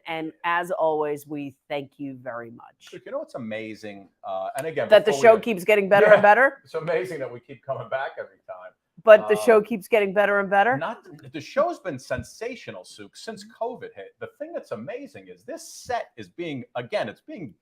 And as always, we thank you very much. You know what's amazing? And again, that the show keeps getting better and better. It's amazing that we keep coming back every time. But the show keeps getting better and better. The show's been sensational, Suk, since COVID hit. The thing that's amazing is this set is being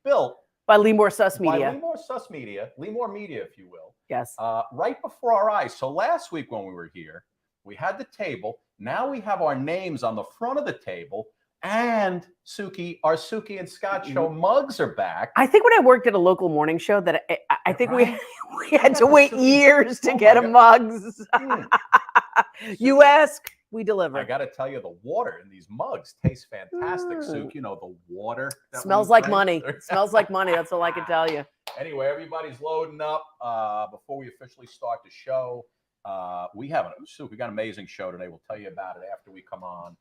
built by Lemore Sus Media. By Lemore Sus Media, Lemore Media, if you will. Yes. Right before our eyes. So last week when we were here, we had the table. Now we have our names on the front of the table. And Suki, our Suki and Scott show mugs are back. I think when I worked at a local morning show, that I think we had to wait years to get a mugs. You ask, we deliver. I got to tell you, the water in these mugs tastes fantastic, Suki. You know, the water smells like money. It smells like money. That's all I can tell you. Anyway, everybody's loading up. Before we officially start the show, we got an amazing show today. We'll tell you about it after we come on.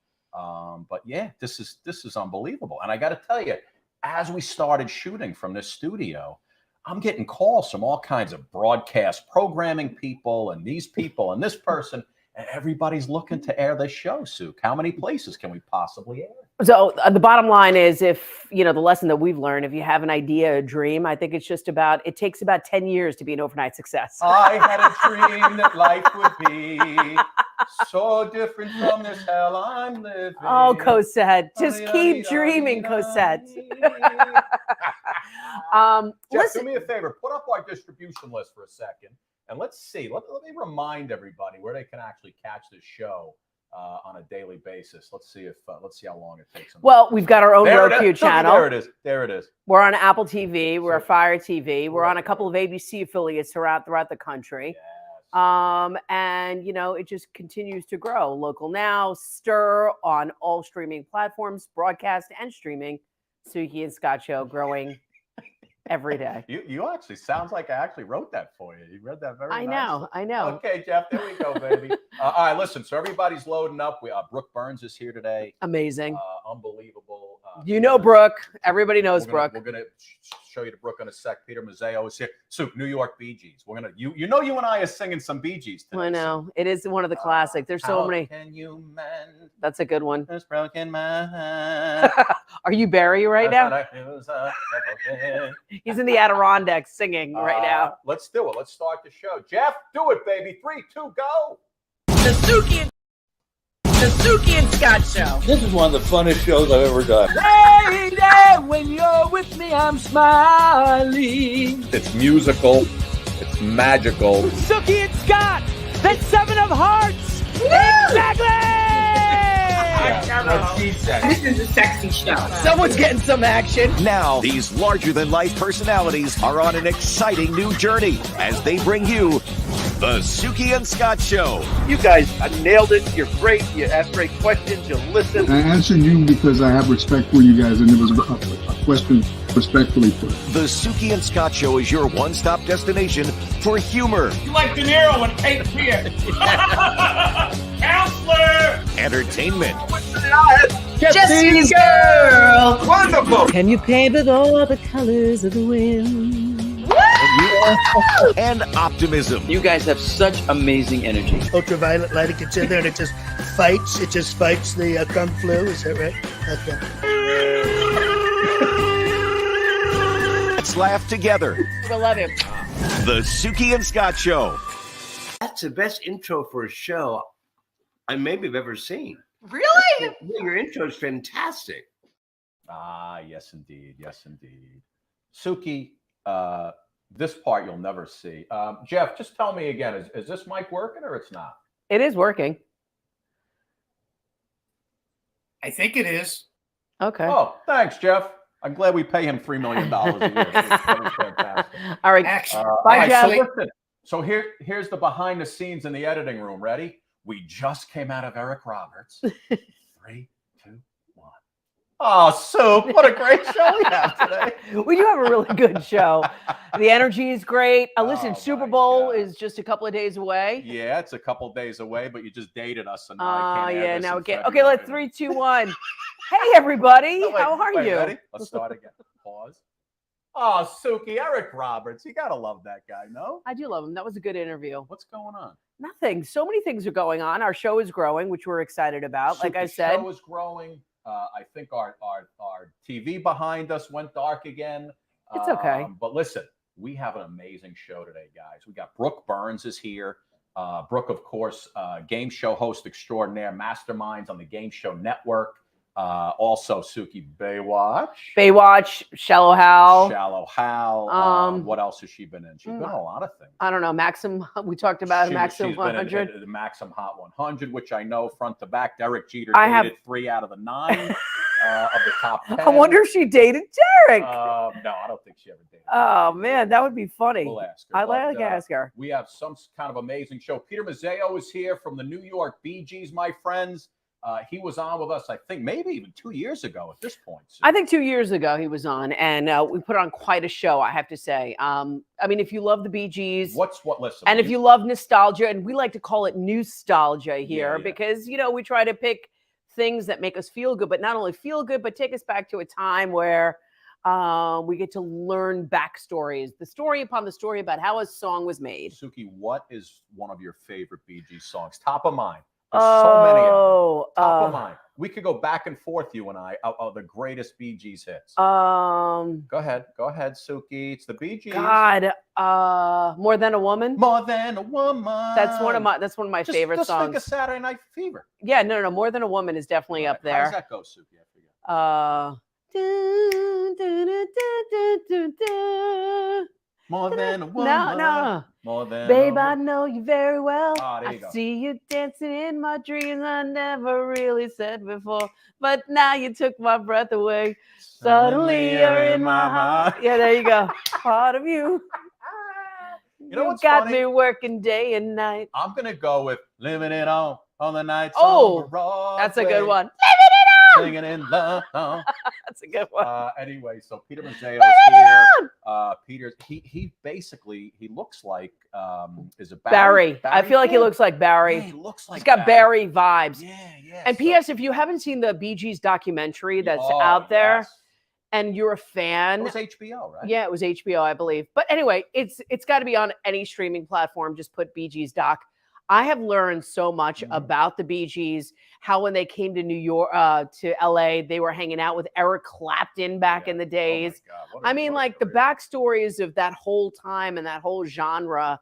But yeah, this is unbelievable. And I got to tell you, as we started shooting from this studio, I'm getting calls from all kinds of broadcast programming people and these people and this person, and everybody's looking to air this show, Suk. How many places can we possibly air? So the bottom line is, if the lesson that we've learned, if you have an idea, a dream, I think it takes about 10 years to be an overnight success. I had a dream that life would be so different from this hell I'm living. Oh, Cosette, just keep dreaming, Cosette. Jeff, do me a favor. Put up our distribution list for a second, and let's see. Let me remind everybody where they can actually catch this show on a daily basis. Let's see how long it takes them. Well, we've got our own Roku channel. There it is. We're on Apple TV. We're Fire TV. We're on a couple of ABC affiliates throughout the country. Yes. And it just continues to grow. Local Now, Stir on all streaming platforms, broadcast and streaming. Suki and Scott show growing every day. You actually sounds like I actually wrote that for you. You read that very nicely. I know. Okay, Jeff, there we go, baby. All right, listen. So everybody's loading up. Brooke Burns is here today. Amazing. Unbelievable. Brooke. Everybody knows Brooke. We're gonna show you to Brooke in a sec. Peter Mazzeo is here. Suk, New York Bee Gees. We're gonna you and I are singing some Bee Gees today. I know. It is one of the classics. There's so many. Can you mend That's a good one. this broken man? Are you Barry right now? He's in the Adirondacks singing right now. Let's do it. Let's start the show. Jeff, do it, baby. 3, 2, go. The Suki and Scott show. This is one of the funnest shows I've ever done. Lady, when you're with me, I'm smiling. It's musical. It's magical. Suki and Scott. That's 7 of Hearts. Woo! Exactly. What she said. This is a sexy show. Someone's getting some action. Now, these larger-than-life personalities are on an exciting new journey as they bring you the Suki and Scott Show. You guys nailed it. You're great. You ask great questions. You listen. I answered you because I have respect for you guys, and it was a question respectfully put. The Suki and Scott Show is your one-stop destination for humor. You like De Niro and Cape Fear. Counselor! Entertainment. Jesse's girl! Wonderful. Can you paint with all the colors of the wind? And optimism. You guys have such amazing energy. Ultraviolet light, it gets in there and it just fights the kung flu. Is that right? Okay. Let's laugh together. I love him. The Suki and Scott Show. That's the best intro for a show I maybe have ever seen. Really? Your intro is fantastic. Yes, indeed. Yes, indeed. Suki, this part you'll never see. Jeff, just tell me again, is this mic working or it's not? It is working. I think it is. Okay. Oh, thanks, Jeff. I'm glad we pay him $3 million a year. That was fantastic. All right. Bye, Jeff. So here's the behind the scenes in the editing room. Ready? We just came out of Eric Roberts. 3, 2, 1. Oh, Suk, what a great show we have today. We do have a really good show. The energy is great. Listen, Super Bowl is just a couple of days away. Yeah, it's a couple of days away, but you just dated us. So now yeah, now again. Okay, let's 3, 2, 1. Hey, everybody. How are you? Ready? Let's start again. Pause. Oh, Suki, Eric Roberts. You got to love that guy, no? I do love him. That was a good interview. What's going on? Nothing. So many things are going on. Our show is growing, which we're excited about. Like I said. The show is growing. I think our TV behind us went dark again. It's okay. But listen, we have an amazing show today, guys. We got Brooke Burns is here. Brooke, of course, game show host extraordinaire, masterminds on the Game Show Network. Also, Suki Baywatch, Shallow Hal. Shallow Hal. What else has she been in? She's been in a lot of things. I don't know. Maxim. We talked about Maxim she's 100. Been in the Maxim Hot 100, which I know front to back. Derek Jeter dated 3 out of the 9 of the top 10. I wonder if she dated Derek. No, I don't think she ever dated. Oh man, that would be funny. We'll ask her. I'd like to ask her. We have some kind of amazing show. Peter Mazzeo is here from the New York Bee Gees, my friends. He was on with us, I think, maybe even 2 years ago at this point. So. I think 2 years ago he was on, and we put on quite a show, I have to say. I mean, if you love the Bee Gees, listen, and if you love nostalgia, and we like to call it nostalgia here, Yeah. because we try to pick things that make us feel good, but not only feel good, but take us back to a time where we get to learn backstories, the story upon the story about how a song was made. Suki, what is one of your favorite Bee Gees songs? Top of mind. There's so many of them. Top of mind. We could go back and forth, you and I, of the greatest Bee Gees hits. Go ahead, Suki. It's the Bee Gees. God, More Than a Woman. More Than a Woman. That's one of my favorite just songs. Think of Saturday Night Fever. Yeah, no. More Than a Woman is definitely up there. How does that go, Suki? I forget. More than a woman. No. More than Babe, I know you very well. Oh, there you I go. see you dancing in my dreams. I never really said before, but now you took my breath away. Suddenly you're in my heart. Yeah, there you go. Part of you. You know what's got funny? me working day and night. I'm gonna go with "Living It On the Nights." Oh, on that's a good one. Singing in love. That's a good one. Anyway, so Peter Mazzeo is here. Peter, he basically looks like is it Barry? I feel like he looks like Barry. Yeah, he looks like he's got Barry vibes. Yeah. And P.S. If you haven't seen the Bee Gees documentary that's out there, and you're a fan, it was HBO, right? Yeah, it was HBO, I believe. But anyway, it's got to be on any streaming platform. Just put Bee Gees doc. I have learned so much about the Bee Gees, how when they came to New York, to LA, they were hanging out with Eric Clapton back in the days. Oh my God, like the backstories of that whole time and that whole genre,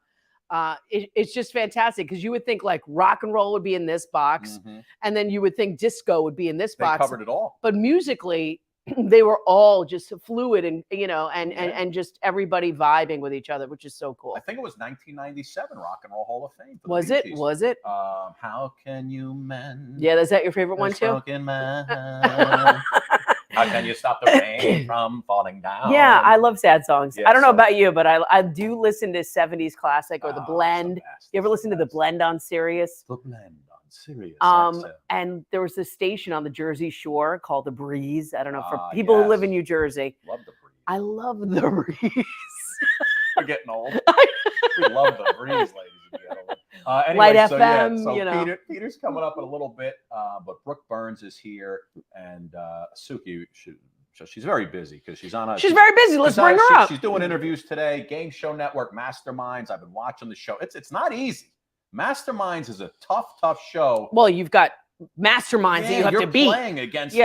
it's just fantastic, because you would think like rock and roll would be in this box, and then you would think disco would be in this box. They covered it all. But musically, they were all just fluid and and just everybody vibing with each other, which is so cool. I think it was 1997 Rock and Roll Hall of Fame. Was it? Was it? How can you mend? Yeah, is that your favorite one too? Broken man. How can you stop the rain from falling down? Yeah, I love sad songs. Yeah, I don't know so- about you, but I do listen to 70s classic or the blend. best, You ever listen to the blend on Sirius? The blend on Sirius. And there was this station on the Jersey Shore called The Breeze. I don't know, for Ah, people who yes. live in New Jersey. Love the breeze. I love The Breeze. We're getting old. We love the breeze, ladies and gentlemen. Anyway, Light so, FM, so you know. Peter's coming up in a little bit, but Brooke Burns is here, and Suki, so she's very busy because she's on a. She's very busy. Let's bring her up. She's doing interviews today. Game Show Network, Masterminds. I've been watching the show. It's not easy. Masterminds is a tough show. Well, you've got masterminds that you have to beat. You're playing against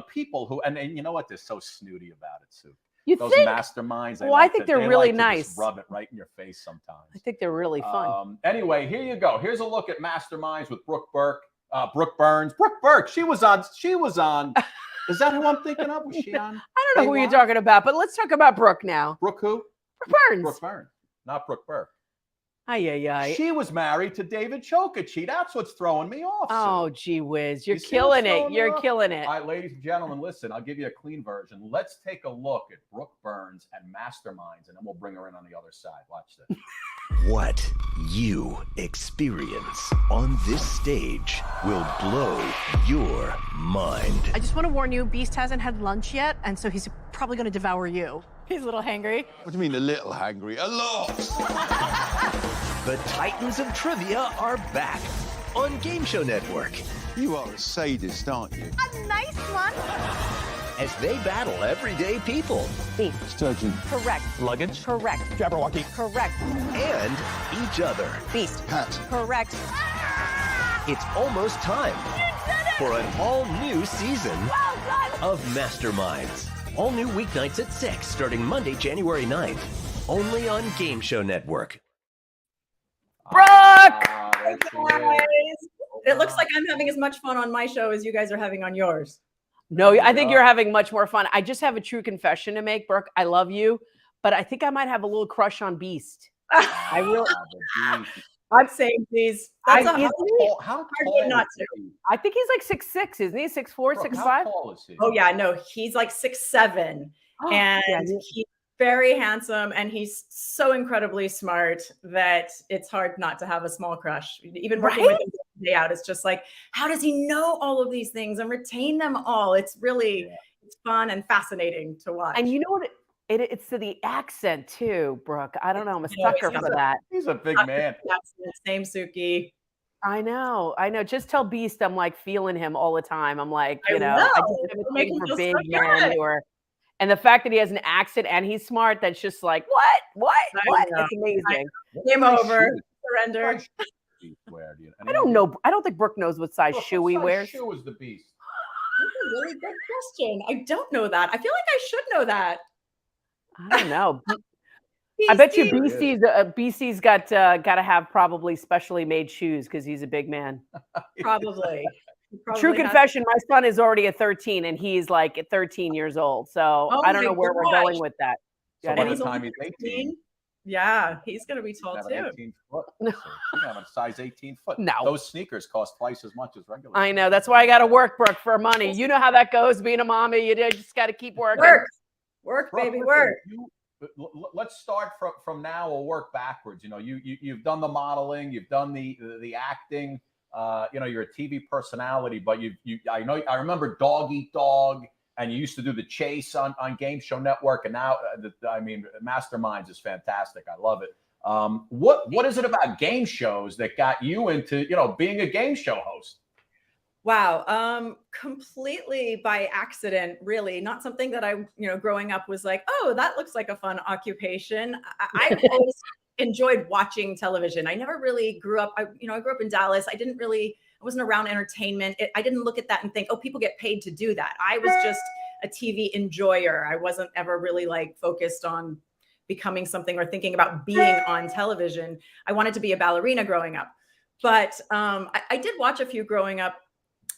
people who, and you know what? They're so snooty about it, Sue. You Those think? masterminds. Well, I think they're really nice. Just rub it right in your face sometimes. I think they're really fun. Anyway, here you go. Here's a look at Masterminds with Brooke Burns. Brooke Burke. She was on. Is that who I'm thinking of? Was she on? I don't know who you're talking about, but let's talk about Brooke now. Brooke who? Brooke Burns. Brooke Burns, not Brooke Burke. Ay. She was married to David Chokachi. That's what's throwing me off. Oh, Sue. gee whiz. You're You see killing what's it. throwing me You're off? killing it. All right, ladies and gentlemen, listen, I'll give you a clean version. Let's take a look at Brooke Burns and Masterminds, and then we'll bring her in on the other side. Watch this. What you experience on this stage will blow your mind. I just want to warn you, Beast hasn't had lunch yet, and so he's probably going to devour you. He's a little hangry. What do you mean a little hungry? A lot! The Titans of Trivia are back on Game Show Network. You are a sadist, aren't you? A nice one. As they battle everyday people. Beast. Sturgeon. Correct. Luggage. Correct. Jabberwocky. Correct. And each other. Beast. Hat. Correct. It's almost time You did for an all-new season of Masterminds. All new weeknights at 6, starting Monday, January 9th. Only on Game Show Network. Brooke! There she Guys, is. it looks like I'm having as much fun on my show as you guys are having on yours. No, There you I think go. you're having much more fun. I just have a true confession to make, Brooke. I love you, but I think I might have a little crush on Beast. I really, I'm saying, please. That's I- a isn't How hard tall one not is to. he? I think he's like 6'6", isn't he? 6'4", Brooke, 6'5". how tall is he? Oh yeah, no, he's like 6'7", and Yeah, he's very handsome, and he's so incredibly smart that it's hard not to have a small crush. Even working with him day out, it's just like, how does he know all of these things and retain them all? It's really it's fun and fascinating to watch. And you know what? It's to the accent too, Brooke. I don't know. I'm a You know, sucker he's for a- that. He's a big man. Same Suki. I know. Just tell Beast I'm like feeling him all the time. I'm like, I I just will. have a You're thing making for feel big so men good. who are, and the fact that he has an accent and he's smart, that's just like, what? I know. It's amazing. Game over. Surrender. I don't know. I don't think Brooke knows what size Brooke, shoe what he size wears. shoe is the Beast? That's a really good question. I don't know that. I feel like I should know that. I don't know. I bet you BC's got to have probably specially made shoes because he's a big man. Probably. True confession, my son is already at 13 and he's like at 13 years old. So Oh I don't my know where we're gosh. going with that. So Yeah, by and the he's time only he's 18, Yeah, he's going to be tall he's too. an 18 foot. So he's having a size 18 foot. No. Those sneakers cost twice as much as regular. I know. That's why I got to work, Brooke, for money. You know how that goes being a mommy. You just got to keep working. Work, Brooke, baby, listen, work. let's start from now. We'll work backwards. You know, you've done the modeling, you've done the acting. You know, you're a TV personality, but I remember Dog Eat Dog, and you used to do the chase on Game Show Network, and now Masterminds is fantastic. I love it. What is it about game shows that got you into being a game show host? Wow. Completely by accident, really. Not something that I, growing up was like, oh, that looks like a fun occupation. I always enjoyed watching television. I never really grew up. I grew up in Dallas. I wasn't around entertainment. I didn't look at that and think, oh, people get paid to do that. I was just a TV enjoyer. I wasn't ever really like focused on becoming something or thinking about being on television. I wanted to be a ballerina growing up, but I did watch a few growing up.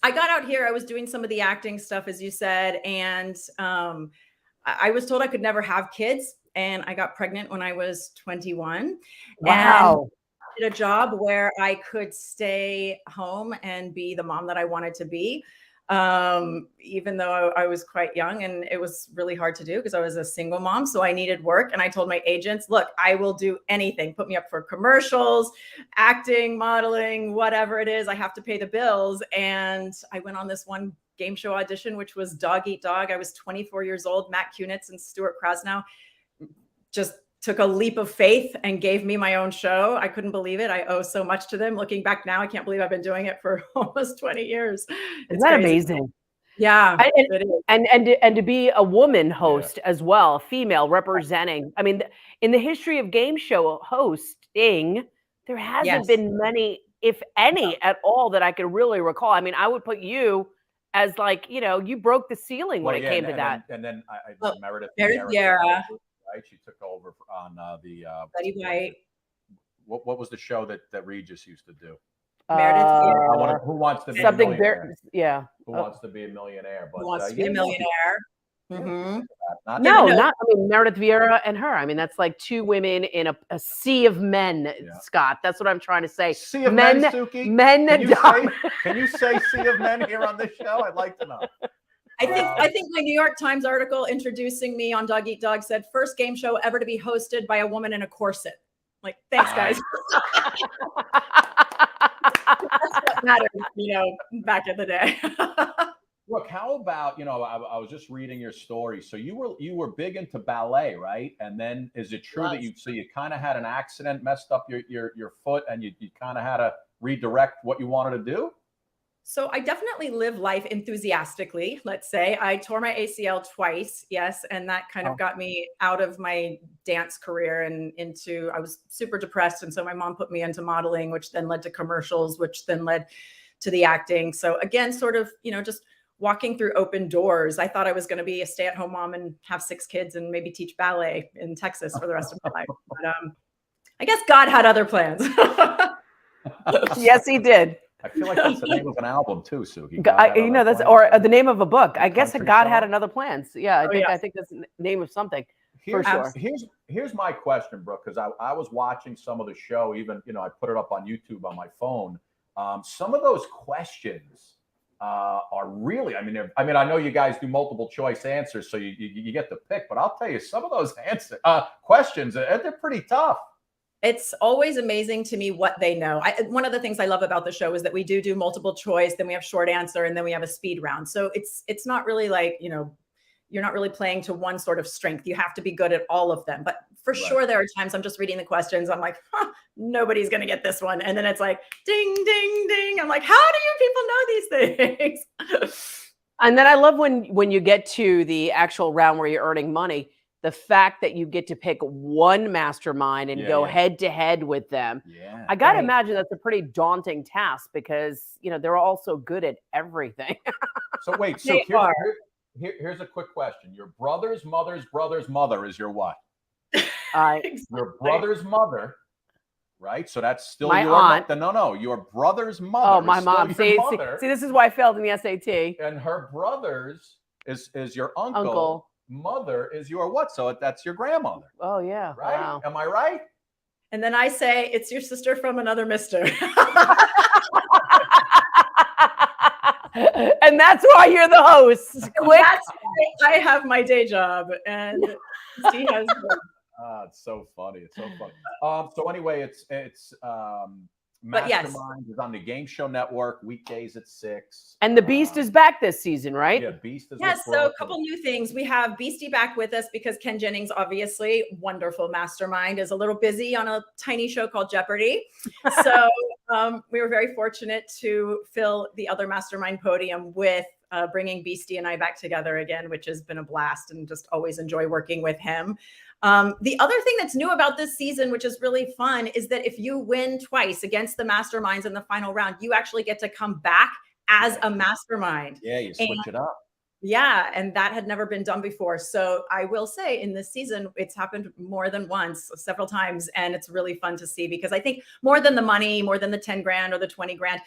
I got out here, I was doing some of the acting stuff, as you said, and I was told I could never have kids, and I got pregnant when I was 21. Wow. And I did a job where I could stay home and be the mom that I wanted to be, even though I was quite young, and it was really hard to do because I was a single mom. So I needed work. And I told my agents, look, I will do anything. Put me up for commercials, acting, modeling, whatever it is. I have to pay the bills. And I went on this one game show audition, which was Dog Eat Dog. I was 24 years old. Matt Kunitz and Stuart Krasnow just took a leap of faith and gave me my own show. I couldn't believe it. I owe so much to them. Looking back now, I can't believe I've been doing it for almost 20 years. Isn't that amazing? Yeah. And to be a woman host as well, female representing. I mean, in the history of game show hosting, there hasn't been many, if any, at all that I could really recall. I mean, I would put you as like, you broke the ceiling when it came to that. And then Meredith Vieira. Right, she took over on the Betty White. What was the show that Regis used to do? Meredith Vieira. Who wants to be something a millionaire? Who wants to be a millionaire? But Who wants to be a millionaire? Mm-hmm. Not Meredith Vieira and her. I mean, that's like two women in a sea of men, Scott. That's what I'm trying to say. Sea of men, Suki? Men can you say sea of men here on this show? I'd like to know. I think my New York Times article introducing me on Dog Eat Dog said first game show ever to be hosted by a woman in a corset. Like, thanks, guys. That's what mattered, back in the day. Look, how about I was just reading your story. So you were big into ballet, right? And then is it true that you kind of had an accident, messed up your foot, and you kind of had to redirect what you wanted to do? So I definitely live life enthusiastically, let's say. I tore my ACL twice, yes, and that kind of got me out of my dance career and I was super depressed. And so my mom put me into modeling, which then led to commercials, which then led to the acting. So again, sort of, just walking through open doors. I thought I was going to be a stay-at-home mom and have 6 kids and maybe teach ballet in Texas for the rest of my life. But I guess God had other plans. Yes, he did. I feel like that's the name of an album too, Suki. That's or the name of a book. I guess country God song? had another plans. Yeah, Oh, I think that's the name of something. For Here's, sure. here's my question, Brooke, because I was watching some of the show, even, I put it up on YouTube on my phone. Some of those questions are really, I know you guys do multiple choice answers, so you get to pick, but I'll tell you, some of those questions, they're pretty tough. It's always amazing to me what they know. One of the things I love about the show is that we do multiple choice, then we have short answer, and then we have a speed round. So it's not really like, you're not really playing to one sort of strength. You have to be good at all of them. But for sure, there are times I'm just reading the questions. I'm like, nobody's going to get this one. And then it's like, ding, ding, ding. I'm like, how do you people know these things? And then I love when you get to the actual round where you're earning money, the fact that you get to pick one mastermind and go head to head with them. Yeah. I got to imagine that's a pretty daunting task because, they're all so good at everything. So wait, here's a quick question. Your brother's mother's brother's mother is your what? Your brother's mother, right? So that's still my your aunt. No, your brother's mother. Oh, my mom. See, this is why I failed in the SAT. And her brother's is your uncle. Mother is your what? So that's your grandmother. Oh yeah. Right? Wow. Am I right? And then I say, it's your sister from another mister. And that's why you're the host. Quick. That's why I have my day job, and she has. It's so funny. It's so funny. So anyway, it's But yes. Mastermind is on the Game Show Network weekdays at 6. And the Beast is back this season, right? Yeah, Beast is. Yes, so a couple new things. We have Beastie back with us because Ken Jennings, obviously, wonderful mastermind, is a little busy on a tiny show called Jeopardy. So we were very fortunate to fill the other mastermind podium with bringing Beastie and I back together again, which has been a blast, and just always enjoy working with him. The other thing that's new about this season, which is really fun, is that if you win twice against the masterminds in the final round, you actually get to come back as a mastermind. Yeah, you switch it up. Yeah, and that had never been done before. So I will say in this season, it's happened more than once, several times. And it's really fun to see because I think more than the money, more than the 10 grand or the 20 grand,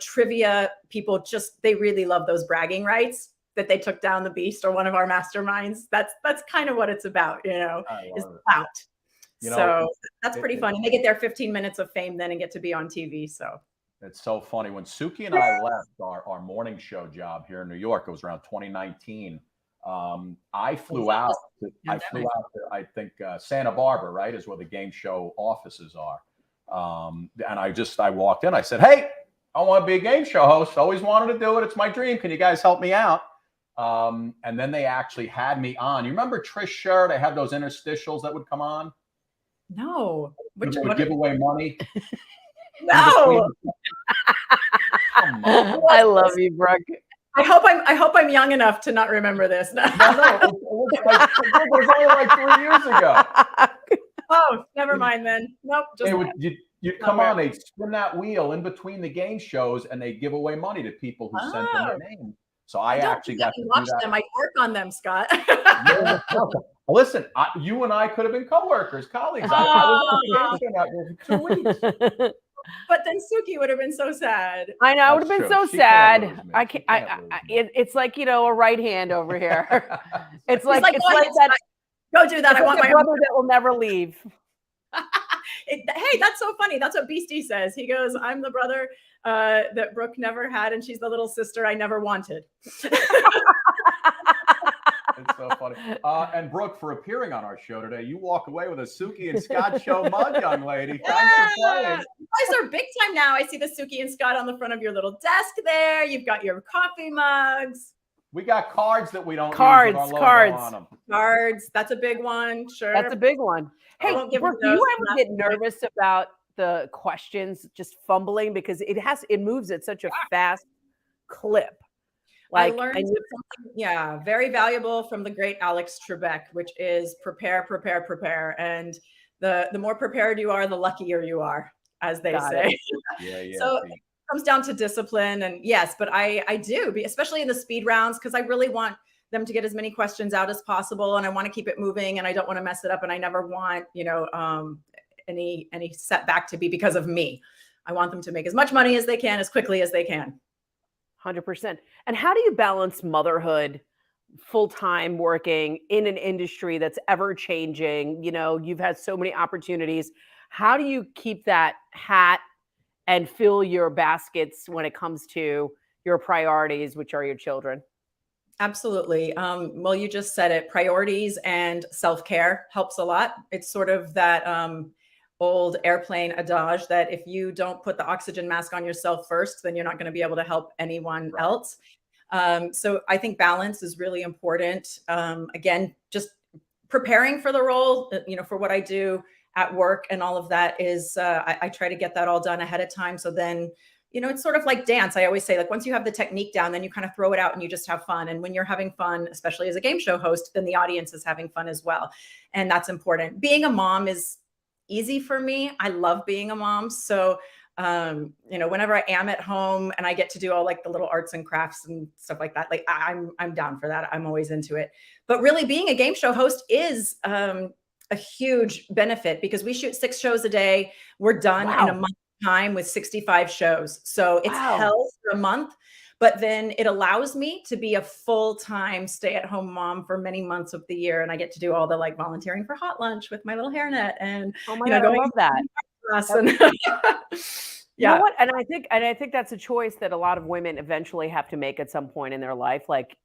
trivia people they really love those bragging rights that they took down the Beast or one of our masterminds. That's kind of what it's about, is clout. So that's pretty fun. And they get their 15 minutes of fame then and get to be on TV. So it's so funny. When Suki and I left our morning show job here in New York, it was around 2019. I flew out to, I think, Santa Barbara, right, is where the game show offices are. And I walked in, I said, hey, I want to be a game show host. Always wanted to do it. It's my dream. Can you guys help me out? And then they actually had me on. You remember Trish Sher? They had those interstitials that would come on. No. Which would give away money. No. I love you, Brooke. I hope I'm young enough to not remember this. No, it was only like 3 years ago. Oh, never mind then. Nope. You'd come on, they'd spin that wheel in between the game shows, and they'd give away money to people who sent them their name. So I actually got to watch them. I work on them, Scott. Listen, you and I could have been coworkers, colleagues. I was on the game show network for 2 weeks. But then Suki would have been so sad. I know, I would have been so sad. I can't. It's like a right hand over here. It's like that. Go do that. I want my brother that will never leave. Hey, that's so funny. That's what Beastie says. He goes, "I'm the brother that Brooke never had, and she's the little sister I never wanted." It's so funny. And Brooke, for appearing on our show today, you walk away with a Suki and Scott show mug, young lady. Thanks for playing. You guys are big time now. I see the Suki and Scott on the front of your little desk there. You've got your coffee mugs. We got cards that we don't use with our logo on them. Cards. That's a big one. Sure. That's a big one. Hey, Brooke, do you ever get nervous about the questions just fumbling because it moves at such a fast clip? I learned something, very valuable from the great Alex Trebek, which is prepare, prepare, prepare. And the more prepared you are, the luckier you are, as they say. Yeah. So comes down to discipline, and yes, but I do, especially in the speed rounds, because I really want them to get as many questions out as possible, and I want to keep it moving, and I don't want to mess it up, and I never want, any setback to be because of me. I want them to make as much money as they can, as quickly as they can. 100%. And how do you balance motherhood, full-time working in an industry that's ever changing? You've had so many opportunities. How do you keep that hat and fill your baskets when it comes to your priorities, which are your children? Absolutely. Well, you just said it. Priorities and self-care helps a lot. It's sort of that old airplane adage that if you don't put the oxygen mask on yourself first, then you're not going to be able to help anyone else. So I think balance is really important. Again, just preparing for the role, for what I do at work and all of that is, I try to get that all done ahead of time. So then, it's sort of like dance. I always say, like, once you have the technique down, then you kind of throw it out and you just have fun. And when you're having fun, especially as a game show host, then the audience is having fun as well. And that's important. Being a mom is easy for me. I love being a mom. So, whenever I am at home and I get to do all like the little arts and crafts and stuff like that, like I'm down for that. I'm always into it. But really being a game show host is a huge benefit because we shoot 6 shows a day. We're done in a month's time with 65 shows. So it's hell for a month, but then it allows me to be a full-time stay-at-home mom for many months of the year. And I get to do all the like volunteering for hot lunch with my little hairnet and God, I love that. You know what? And I think that's a choice that a lot of women eventually have to make at some point in their life, like,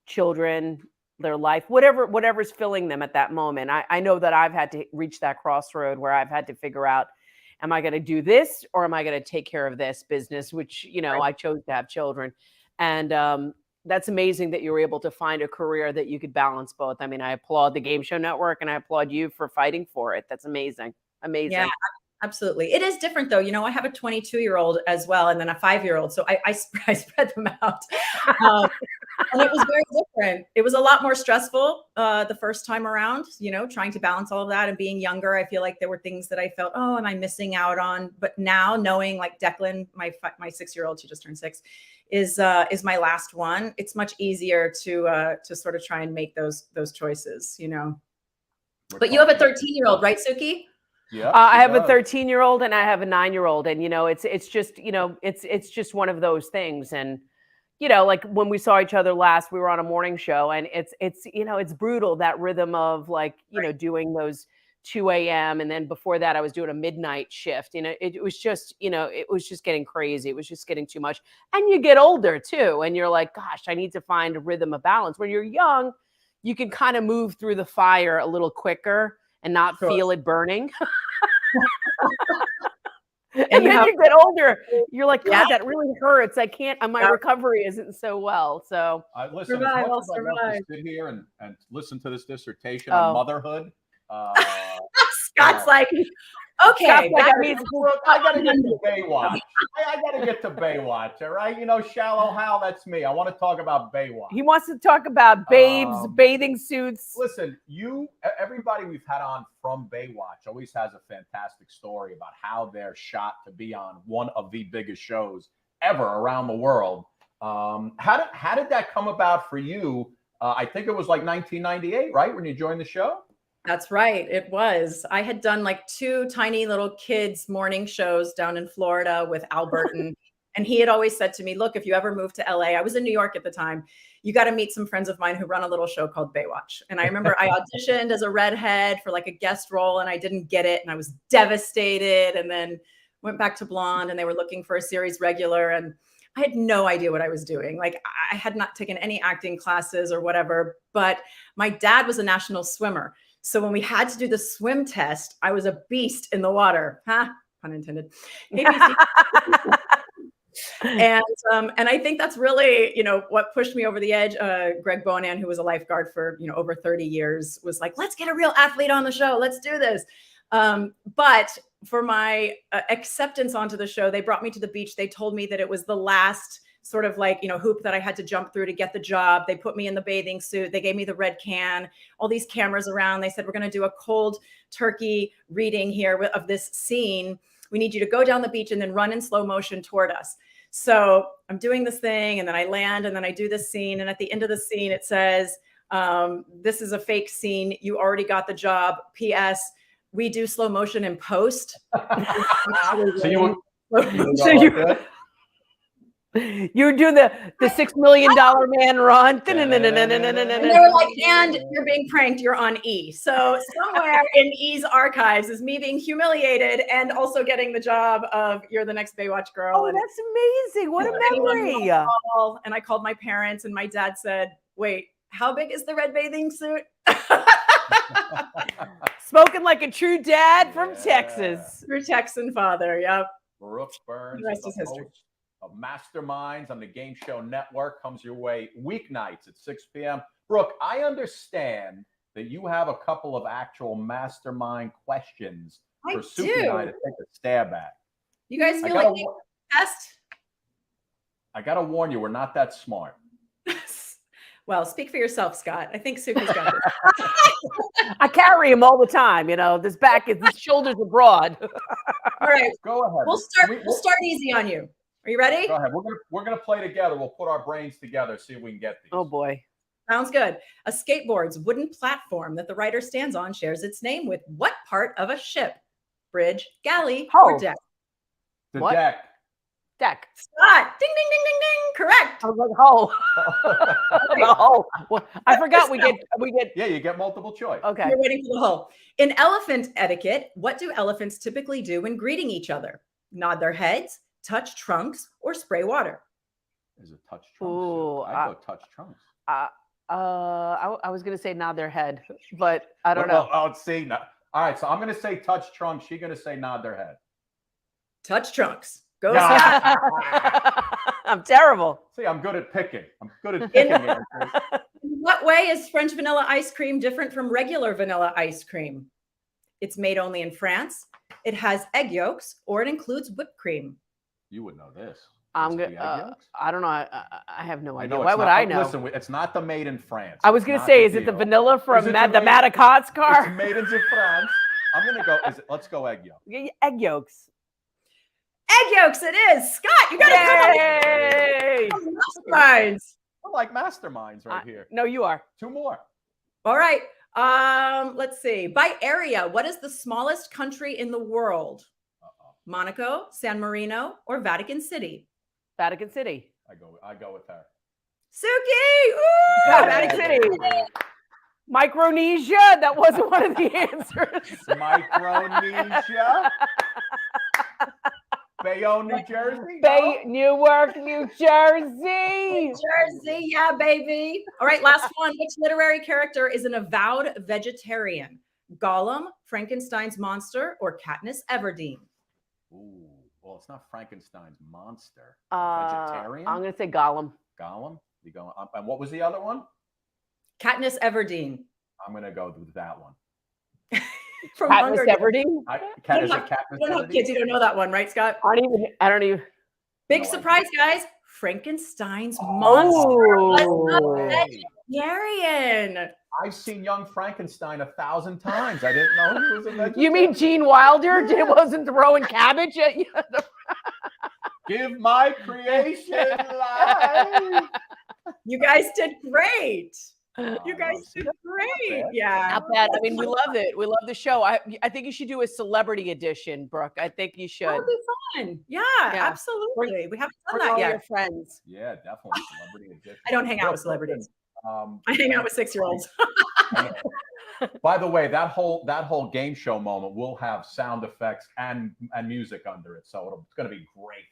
children, their life, whatever's filling them at that moment. I know that I've had to reach that crossroad where I've had to figure out, am I going to do this or am I going to take care of this business, which, I chose to have children. And that's amazing that you were able to find a career that you could balance both. I mean, I applaud the Game Show Network and I applaud you for fighting for it. That's amazing. Amazing. Yeah, absolutely. It is different though. I have a 22-year-old as well, and then a 5-year-old. So I spread them out. And it was very different. It was a lot more stressful the first time around, trying to balance all of that and being younger. I feel like there were things that I felt, oh, am I missing out on? But now knowing like Declan, my 6-year-old, she just turned 6, is my last one. It's much easier to sort of try and make those choices, But you have a 13-year-old, right, Suki? Yeah, I have a 13-year-old and I have a 9-year-old, and it's just it's just one of those things. And like when we saw each other last, we were on a morning show, and it's brutal, that rhythm of like doing those 2 a.m. and then before that I was doing a midnight shift. It was just it was just getting crazy. It was just getting too much, and you get older too, and you're like, gosh, I need to find a rhythm of balance. When you're young, you can kind of move through the fire a little quicker and not feel it burning. And then you get older, you're like, God, that really hurts. I can't, my recovery isn't so well. So listen, as much as I love to sit here and listen to this dissertation on motherhood. Scott's like, okay, I gotta get to Baywatch. I gotta get to Baywatch. All right, Shallow Hal, that's me. I want to talk about Baywatch. He wants to talk about babes, bathing suits. Listen, everybody we've had on from Baywatch always has a fantastic story about how they're shot to be on one of the biggest shows ever around the world. How did that come about for you? I think it was like 1998, right, when you joined the show? That's right. It was. I had done like 2 tiny little kids morning shows down in Florida with Albert, and he had always said to me, look, if you ever move to LA, I was in New York at the time, you got to meet some friends of mine who run a little show called Baywatch. And I remember I auditioned as a redhead for like a guest role and I didn't get it. And I was devastated, and then went back to blonde, and they were looking for a series regular. And I had no idea what I was doing. Like, I had not taken any acting classes or whatever, but my dad was a national swimmer. So when we had to do the swim test, I was a beast in the water. Pun intended. And I think that's really, what pushed me over the edge. Greg Bonan, who was a lifeguard for, over 30 years, was like, let's get a real athlete on the show. Let's do this. But for my acceptance onto the show, they brought me to the beach. They told me that it was the last sort of like, hoop that I had to jump through to get the job. They put me in the bathing suit. They gave me the red can, all these cameras around. They said, we're going to do a cold turkey reading here of this scene. We need you to go down the beach and then run in slow motion toward us. So I'm doing this thing, and then I land, and then I do this scene. And at the end of the scene, it says, this is a fake scene. You already got the job. P.S. We do slow motion in post. You do the $6 million man run. And they were like, and you're being pranked, you're on E. So somewhere in E's archives is me being humiliated and also getting the job of you're the next Baywatch girl. Oh, that's amazing. What a memory. And I called my parents, and my dad said, wait, how big is the red bathing suit? Spoken like a true dad from Texas. True Texan father, yep. Brooke Burns, The rest is history. host of Masterminds on the Game Show Network, comes your way weeknights at 6 p.m. Brooke, I understand that you have a couple of actual mastermind questions for Suki and I to take a stab at. You guys feel like you test? I got to warn you, we're not that smart. Well, speak for yourself, Scott. I think Suki's got this. I carry him all the time. This his shoulders are broad. All right, go ahead. We'll start easy on you. Are you ready? Go ahead. We're gonna play together. We'll put our brains together, see if we can get these. Oh boy. Sounds good. A skateboard's wooden platform that the rider stands on shares its name with what part of a ship? Bridge, galley, or deck? The deck. Deck. Scott, ding, ding, ding, ding, ding. Correct. I was like, hull. The hull. Well, I forgot we get. Yeah, you get multiple choice. Okay. You're waiting for the hull. In elephant etiquette, what do elephants typically do when greeting each other? Nod their heads, touch trunks, or spray water? Is it touch trunks? Ooh, I go touch trunks. I was gonna say nod their head, but I don't know. Oh, see. No. All right, so I'm gonna say touch trunks. She's gonna say nod their head. Touch trunks. Go. I'm terrible. See, I'm good at picking. Answers. In what way is French vanilla ice cream different from regular vanilla ice cream? It's made only in France. It has egg yolks, or it includes whipped cream. You would know this. I don't know. I have no idea. know Why would I know? Listen, it's not the made in France. I was going to say, is it the vanilla from the Madicot's car? It's made in France. I'm going to go. Let's go egg yolk. Egg yolks. Egg yolks, it is. Scott, you got to come on. Masterminds. I'm like masterminds right here. No, you are. Two more. All right. Let's see. By area, what is the smallest country in the world? Monaco, San Marino, or Vatican City? Vatican City. I go with her. Suki! Ooh! Vatican City. Micronesia. That wasn't one of the answers. Micronesia. Bayonne, New Jersey. Newark, New Jersey. New Jersey, yeah, baby. All right, last one. Which literary character is an avowed vegetarian? Gollum, Frankenstein's monster, or Katniss Everdeen? Ooh, well, it's not Frankenstein's monster. Vegetarian. I'm going to say Gollum. Gollum. You going? And what was the other one? Katniss Everdeen. I'm going to go with that one. From Katniss Everdeen. You don't have kids. You don't know that one, right, Scott? I don't even. Big surprise, guys! Frankenstein's monster. Vegetarian. I've seen Young Frankenstein 1,000 times. I didn't know he was a vegetarian. You mean Gene Wilder? It wasn't throwing cabbage at you. Give my creation life. You guys did great. You guys did great. Yeah. Not bad. I mean, we love it. We love the show. I think you should do a celebrity edition, Brooke. I think you should. That would be fun. Yeah, absolutely. We haven't done that all yet. Your friends. Yeah, definitely. Celebrity edition. I don't hang out with celebrities. I hang out with 6-year-olds. By the way, that whole game show moment will have sound effects and music under it, so it's going to be great.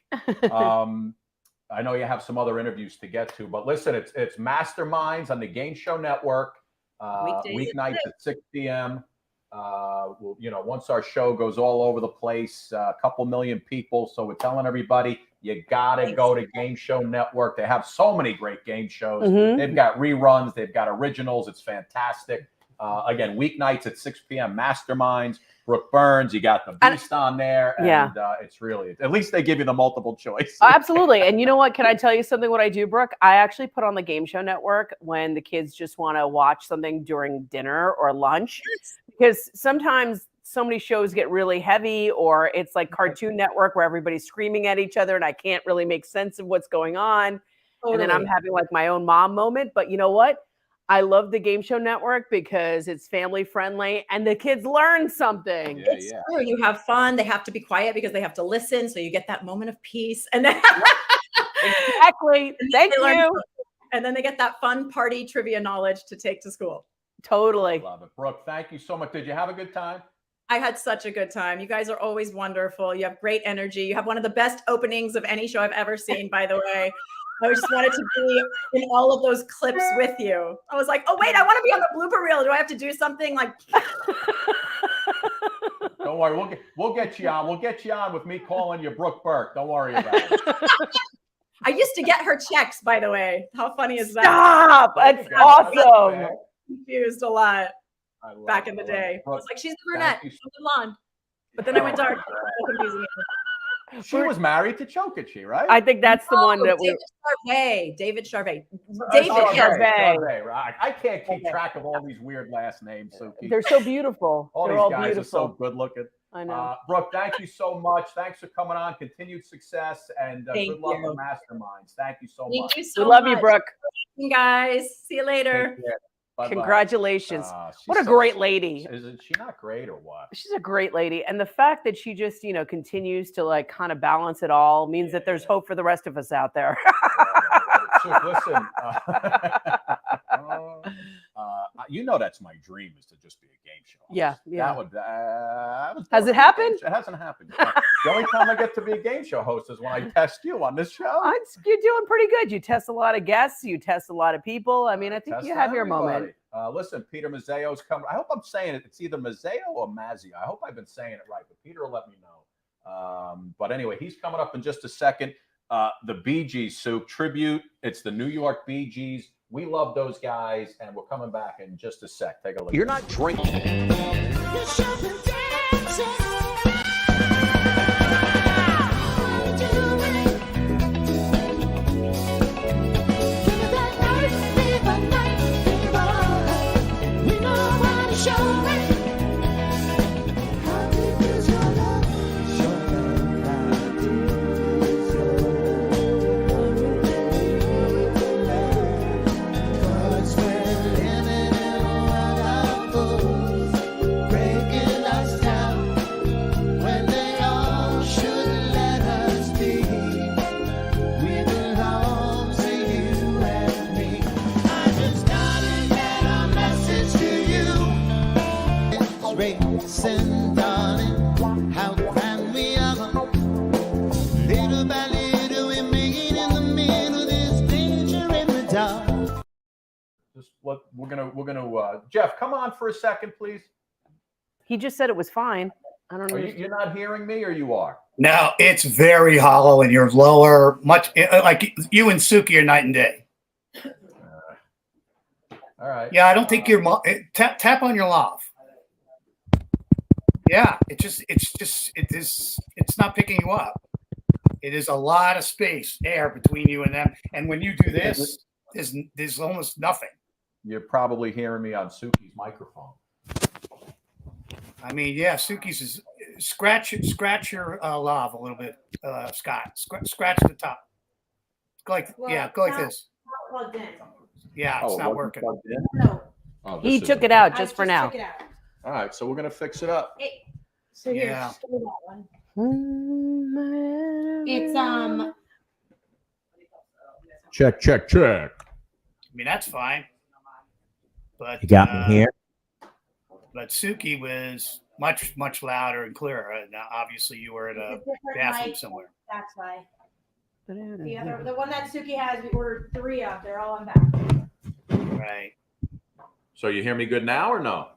I know you have some other interviews to get to, but listen, it's Masterminds on the Game Show Network, weeknights at 6 p.m. Once our show goes all over the place, a couple million people, so we're telling everybody you gotta go to Game Show Network. They have so many great game shows. Mm-hmm. They've got reruns, they've got originals. It's fantastic. Again, weeknights at 6 p.m. Masterminds. Brooke Burns, you got the Beast on there. And it's really, at least they give you the multiple choice. Absolutely. And you know what? Can I tell you something what I do, Brooke? I actually put on the Game Show Network when the kids just want to watch something during dinner or lunch. Because sometimes so many shows get really heavy, or it's like Cartoon Network where everybody's screaming at each other and I can't really make sense of what's going on. And then I'm having like my own mom moment. But you know what? I love the Game Show Network because it's family friendly and the kids learn something. It's true. You have fun. They have to be quiet because they have to listen. So you get that moment of peace. And then exactly. Thank you. And then they get that fun party trivia knowledge to take to school. Totally. Love it. Brooke, thank you so much. Did you have a good time? I had such a good time. You guys are always wonderful. You have great energy. You have one of the best openings of any show I've ever seen, by the way. I just wanted to be in all of those clips with you. I was like, oh, wait, I want to be on the blooper reel. Do I have to do something like... Don't worry. We'll get you on. We'll get you on with me calling you Brooke Burke. Don't worry about it. I used to get her checks, by the way. How funny is that? Stop! That's awesome. Confused a lot back in the day. I was like, she's the brunette, she's the blonde. But then I went dark. She was married to Chokichi, right? I think that's the one that David Charvet. David Charvet, right? I can't keep track of all these weird last names. Suki. They're so beautiful. They're all these guys beautiful. are so good looking. I know. Brooke, thank you so much. Thanks for coming on. Continued success and good luck with Masterminds. Thank you so much. Thank you so we love much. You, Brooke. You guys. See you later. Bye-bye. Congratulations. What a great lady. Isn't she not great or what? She's a great lady. And the fact that she just, continues to like kind of balance it all means that there's hope for the rest of us out there. So listen, that's my dream is to just be a game show host. Yeah. That would, has it happened? It hasn't happened yet. The only time I get to be a game show host is when I test you on this show. You're doing pretty good. You test a lot of guests. You test a lot of people. I mean, I think you have your moment. Listen, Peter Mazzeo's coming. I hope I'm saying it. It's either Mazzeo or Mazzio. I hope I've been saying it right, but Peter will let me know. But anyway, he's coming up in just a second. The Bee Gees, Sue, tribute. It's the New York Bee Gees. We love those guys, and we're coming back in just a sec. Take a look. You're not drinking. We're gonna Jeff, come on for a second, please. He just said it was fine. I don't know. You're not hearing me, or you are? No, it's very hollow, and you're lower, much like you and Suki are night and day. All right. Yeah, I don't think you're tap on your lav. Yeah, it's not picking you up. It is a lot of space, air between you and them, and when you do this, there's almost nothing. You're probably hearing me on Suki's microphone. I mean, yeah, Suki's is scratch your lav a little bit, Scott. Scratch the top. Go like this. Yeah, it's not working. No. Oh, he took it out just for now. All right, so we're gonna fix it up. So here, Yeah. store that one. It's Check. I mean, that's fine. But You got me here. But Suki was much louder and clearer. And obviously, you were at a bathroom somewhere. That's why. The one that Suki has, we ordered 3 of. They're all on back. Right. So you hear me good now or no?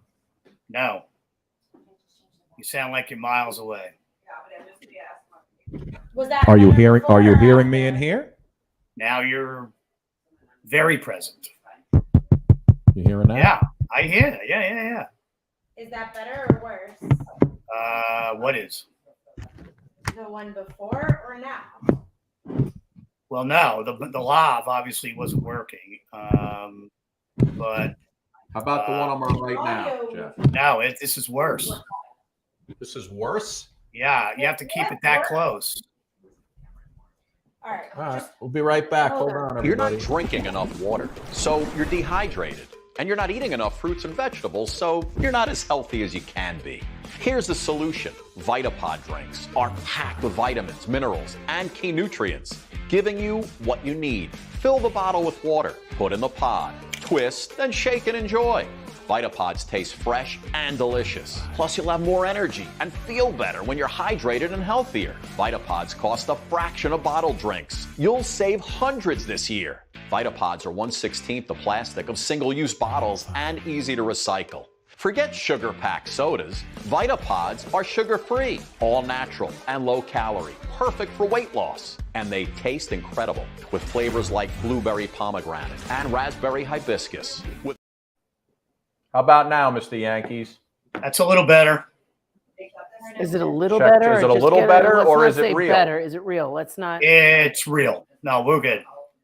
No. You sound like you're miles away. Was that? Are you hearing me in here? Now you're very present. You hearing that? Yeah, I hear. Yeah. Is that better or worse? What is? The one before or now? Well, no, the lav obviously wasn't working. But how about the one I'm on right now, Jeff? No, this is worse. This is worse. Yeah, you have to keep it that close. All right. All right, we'll be right back. Hold on, everybody. You're not drinking enough water, so you're dehydrated. And you're not eating enough fruits and vegetables, so you're not as healthy as you can be. Here's the solution. Vitapod drinks are packed with vitamins, minerals, and key nutrients, giving you what you need. Fill the bottle with water, put in the pod, twist, then shake and enjoy. Vitapods taste fresh and delicious. Plus, you'll have more energy and feel better when you're hydrated and healthier. Vitapods cost a fraction of bottled drinks. You'll save hundreds this year. Vitapods are 1/16 the plastic of single-use bottles and easy to recycle. Forget sugar-packed sodas. Vitapods are sugar-free, all natural and low-calorie, perfect for weight loss. And they taste incredible with flavors like blueberry pomegranate and raspberry hibiscus. How about now, Mr. Yankees? That's a little better. Is it a little Check. better? Is it a just little get better, let's or not is it say real? Better. Is it real? Let's not. It's real. No, we're good.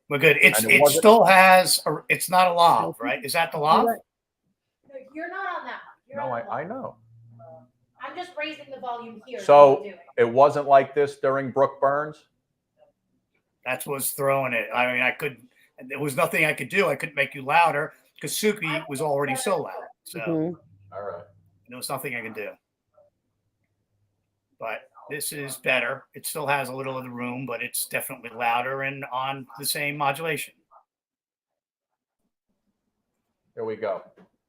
We're good. It still has. It's not a lav, right? Is that the lav? No, you're not on that one. You're No, on the I know. I'm just raising the volume here. So it wasn't like this during Brooke Burns? That's what's throwing it. I mean, I couldn't. There was nothing I could do. I couldn't make you louder because Suki was already so loud. So All right. there was nothing I could do. But this is better. It still has a little of the room, but it's definitely louder and on the same modulation. Here we go.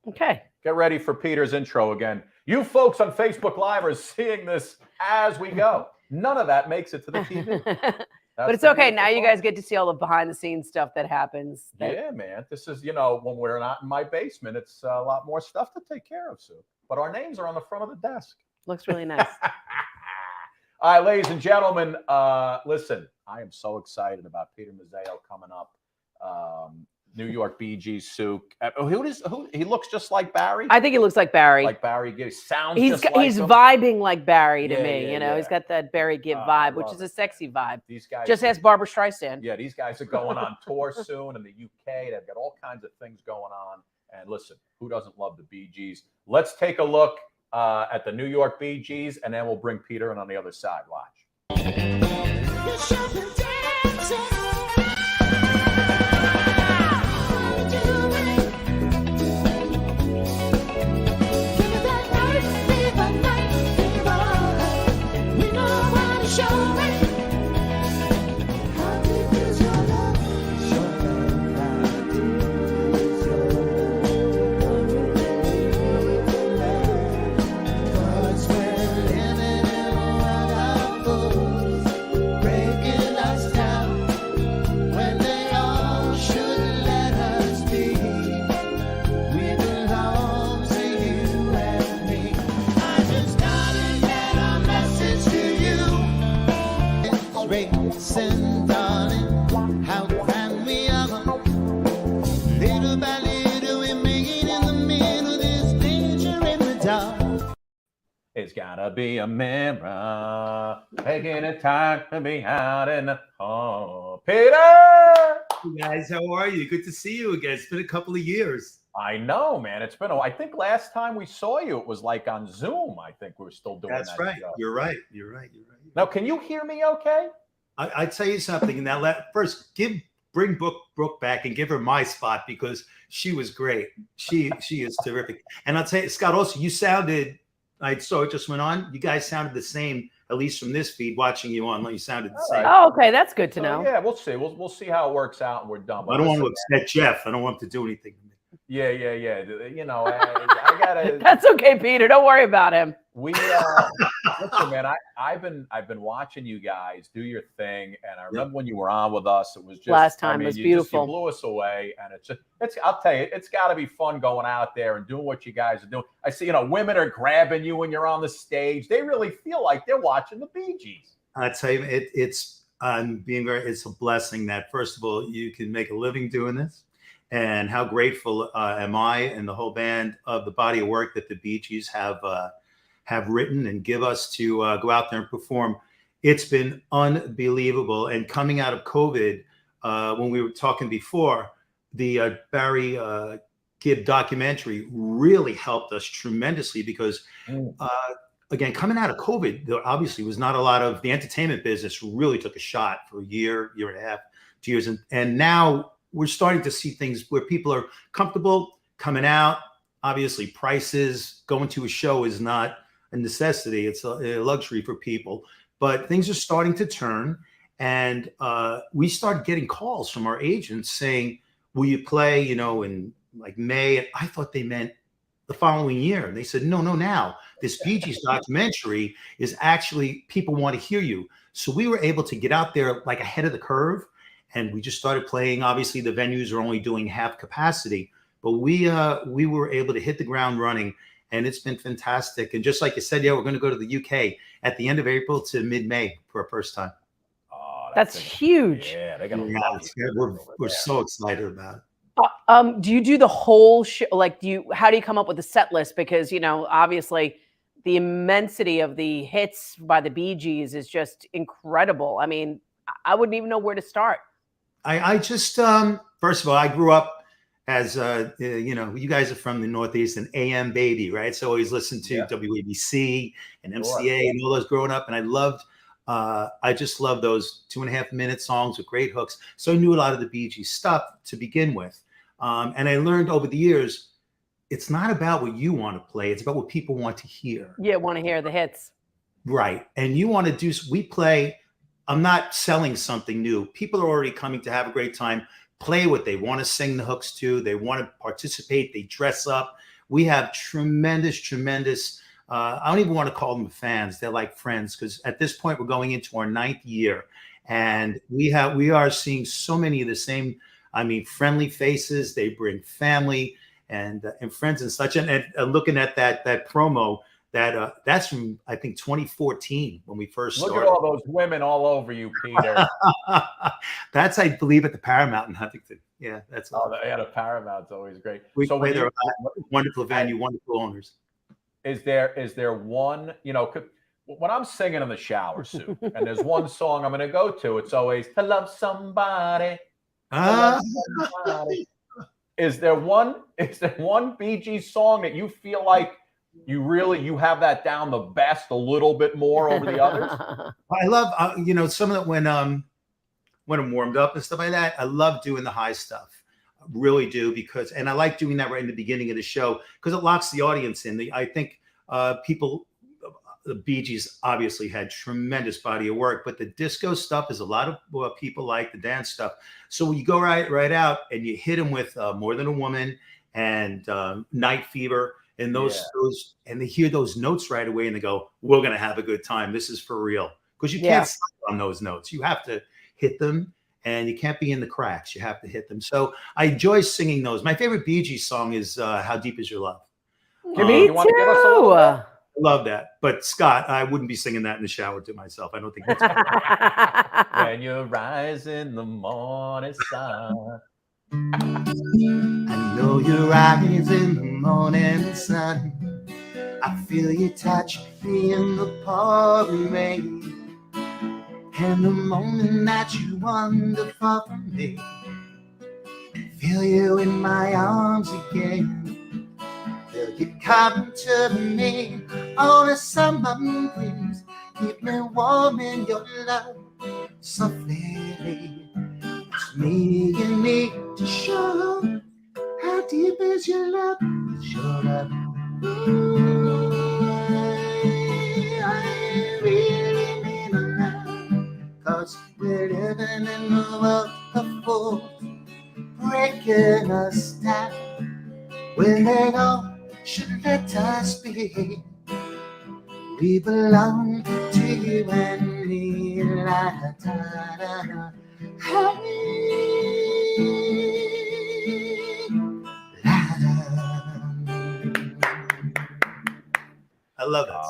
Okay. Get ready for Peter's intro again. You folks on Facebook Live are seeing this as we go. None of that makes it to the TV. But it's okay. Now you guys get to see all the behind the scenes stuff that happens. Yeah, man. This is, when we're not in my basement, it's a lot more stuff to take care of, Sue. But our names are on the front of the desk. Looks really nice. All right, ladies and gentlemen, listen, I am so excited about Peter Mazzeo coming up. New York Bee Gees, Sue. Who he looks just like Barry? I think he looks like Barry. Like Barry Gibb. Sounds he's just like he's him. vibing like Barry to me. Yeah. He's got that Barry Gibb I vibe, which love is a sexy vibe. These guys Just ask Barbara Streisand. Yeah, these guys are going on tour soon in the UK. They've got all kinds of things going on. And listen, who doesn't love the Bee Gees? Let's take a look at the New York Bee Gees, and then we'll bring Peter in on the other side. Watch. It's gotta be a mirror, taking the time to be out in the hall. Peter! Hey guys, how are you? Good to see you again. It's been a couple of years. I know, man. It's been I think last time we saw you, it was like on Zoom. I think we were still doing that. That's right. Show. You're right. You're right. Now, can you hear me okay? I tell you something. Now, first bring Brooke back and give her my spot because she was great. She is terrific. And I'll tell you, Scott, also, you sounded, I saw it just went on. You guys sounded the same, at least from this feed, watching you on. You sounded the same. Oh, okay. That's good to know. Yeah, we'll see. We'll see how it works out and we're done. I don't want to upset Jeff. I don't want him to do anything. Yeah. I gotta. That's okay, Peter. Don't worry about him. Listen, man. I've been watching you guys do your thing, and I remember when you were on with us. It was just last time. It was beautiful. You blew us away, and I'll tell you, it's got to be fun going out there and doing what you guys are doing. I see, women are grabbing you when you're on the stage. They really feel like they're watching the Bee Gees. I tell you, it's a blessing that first of all you can make a living doing this. And how grateful am I and the whole band of the body of work that the Bee Gees have written and give us to go out there and perform. It's been unbelievable. And coming out of COVID, when we were talking before, the Barry Gibb documentary really helped us tremendously because again, coming out of COVID, there obviously was not a lot of the entertainment business really took a shot for a year, year and a half, 2 years. And now we're starting to see things where people are comfortable coming out. Obviously, prices, going to a show is not a necessity. It's a luxury for people. But things are starting to turn. And we started getting calls from our agents saying, will you play, you know, in like May? And I thought they meant the following year. And they said, no, now. This Bee Gees documentary is actually, people want to hear you. So we were able to get out there like ahead of the curve. And we just started playing. Obviously, the venues are only doing half capacity. But we were able to hit the ground running. And it's been fantastic. And just like you said, yeah, we're going to go to the UK at the end of April to mid-May for a first time. That's huge. Yeah, they're gonna we're so excited about it. Do you do the whole show? Like, how do you come up with the set list? Because, you know, obviously the immensity of the hits by the Bee Gees is just incredible. I mean, I wouldn't even know where to start. I just, first of all, I grew up as, you know, you guys are from the Northeast, an AM baby, right? So I always listened to WABC and MCA and all those growing up. And I just love those 2.5-minute songs with great hooks. So I knew a lot of the Bee Gees stuff to begin with. And I learned over the years, it's not about what you want to play. It's about what people want to hear. Yeah, want to hear the hits. Right. And you want to do, we play, I'm not selling something new. People are already coming to have a great time, play what they want to sing the hooks to. They want to participate. They dress up. We have tremendous, I don't even want to call them fans. They're like friends, because at this point we're going into our 9th year, and we are seeing so many of the same, I mean, friendly faces. They bring family and friends and such. And looking at that promo, that's from, I think, 2014 when we first started. Look at all those women all over you, Peter. That's, I believe, at the Paramount in Huntington. Yeah, that's all. Yeah, the Paramount's always great. We play there, wonderful venue, wonderful owners. Is there one, you know, when I'm singing in the shower, Sue, and there's one song I'm going to go to, it's always "To Love Somebody." Is there one Bee Gees song that you feel like you have that down the best a little bit more over the others? I love, you know, some of that when I'm warmed up and stuff like that. I love doing the high stuff. I really do, because, and I like doing that right in the beginning of the show because it locks the audience in. I think the Bee Gees obviously had tremendous body of work, but the disco stuff is a lot of what people like, the dance stuff. So when you go right out and you hit them with More Than a Woman and Night Fever, and those and they hear those notes right away and they go, we're going to have a good time. This is for real. Because you can't stop on those notes. You have to hit them, and you can't be in the cracks. You have to hit them. So I enjoy singing those. My favorite Bee Gees song is How Deep Is Your Love? Me too. I love that. But Scott, I wouldn't be singing that in the shower to myself. I don't think that's When you rise in the morning sun. I know your eyes in the morning sun. I feel you touch me in the pouring rain. And the moment that you wander far from me, feel you in my arms again. Feel you come to me on a summer breeze. Keep me warm in your love softly. It's me you need to show. How deep is your love? It's your love. I really mean a love, 'cause we're living in the world of fools, breaking us down when they all should let us be. We belong to you and me. La, da, da, da. I love that.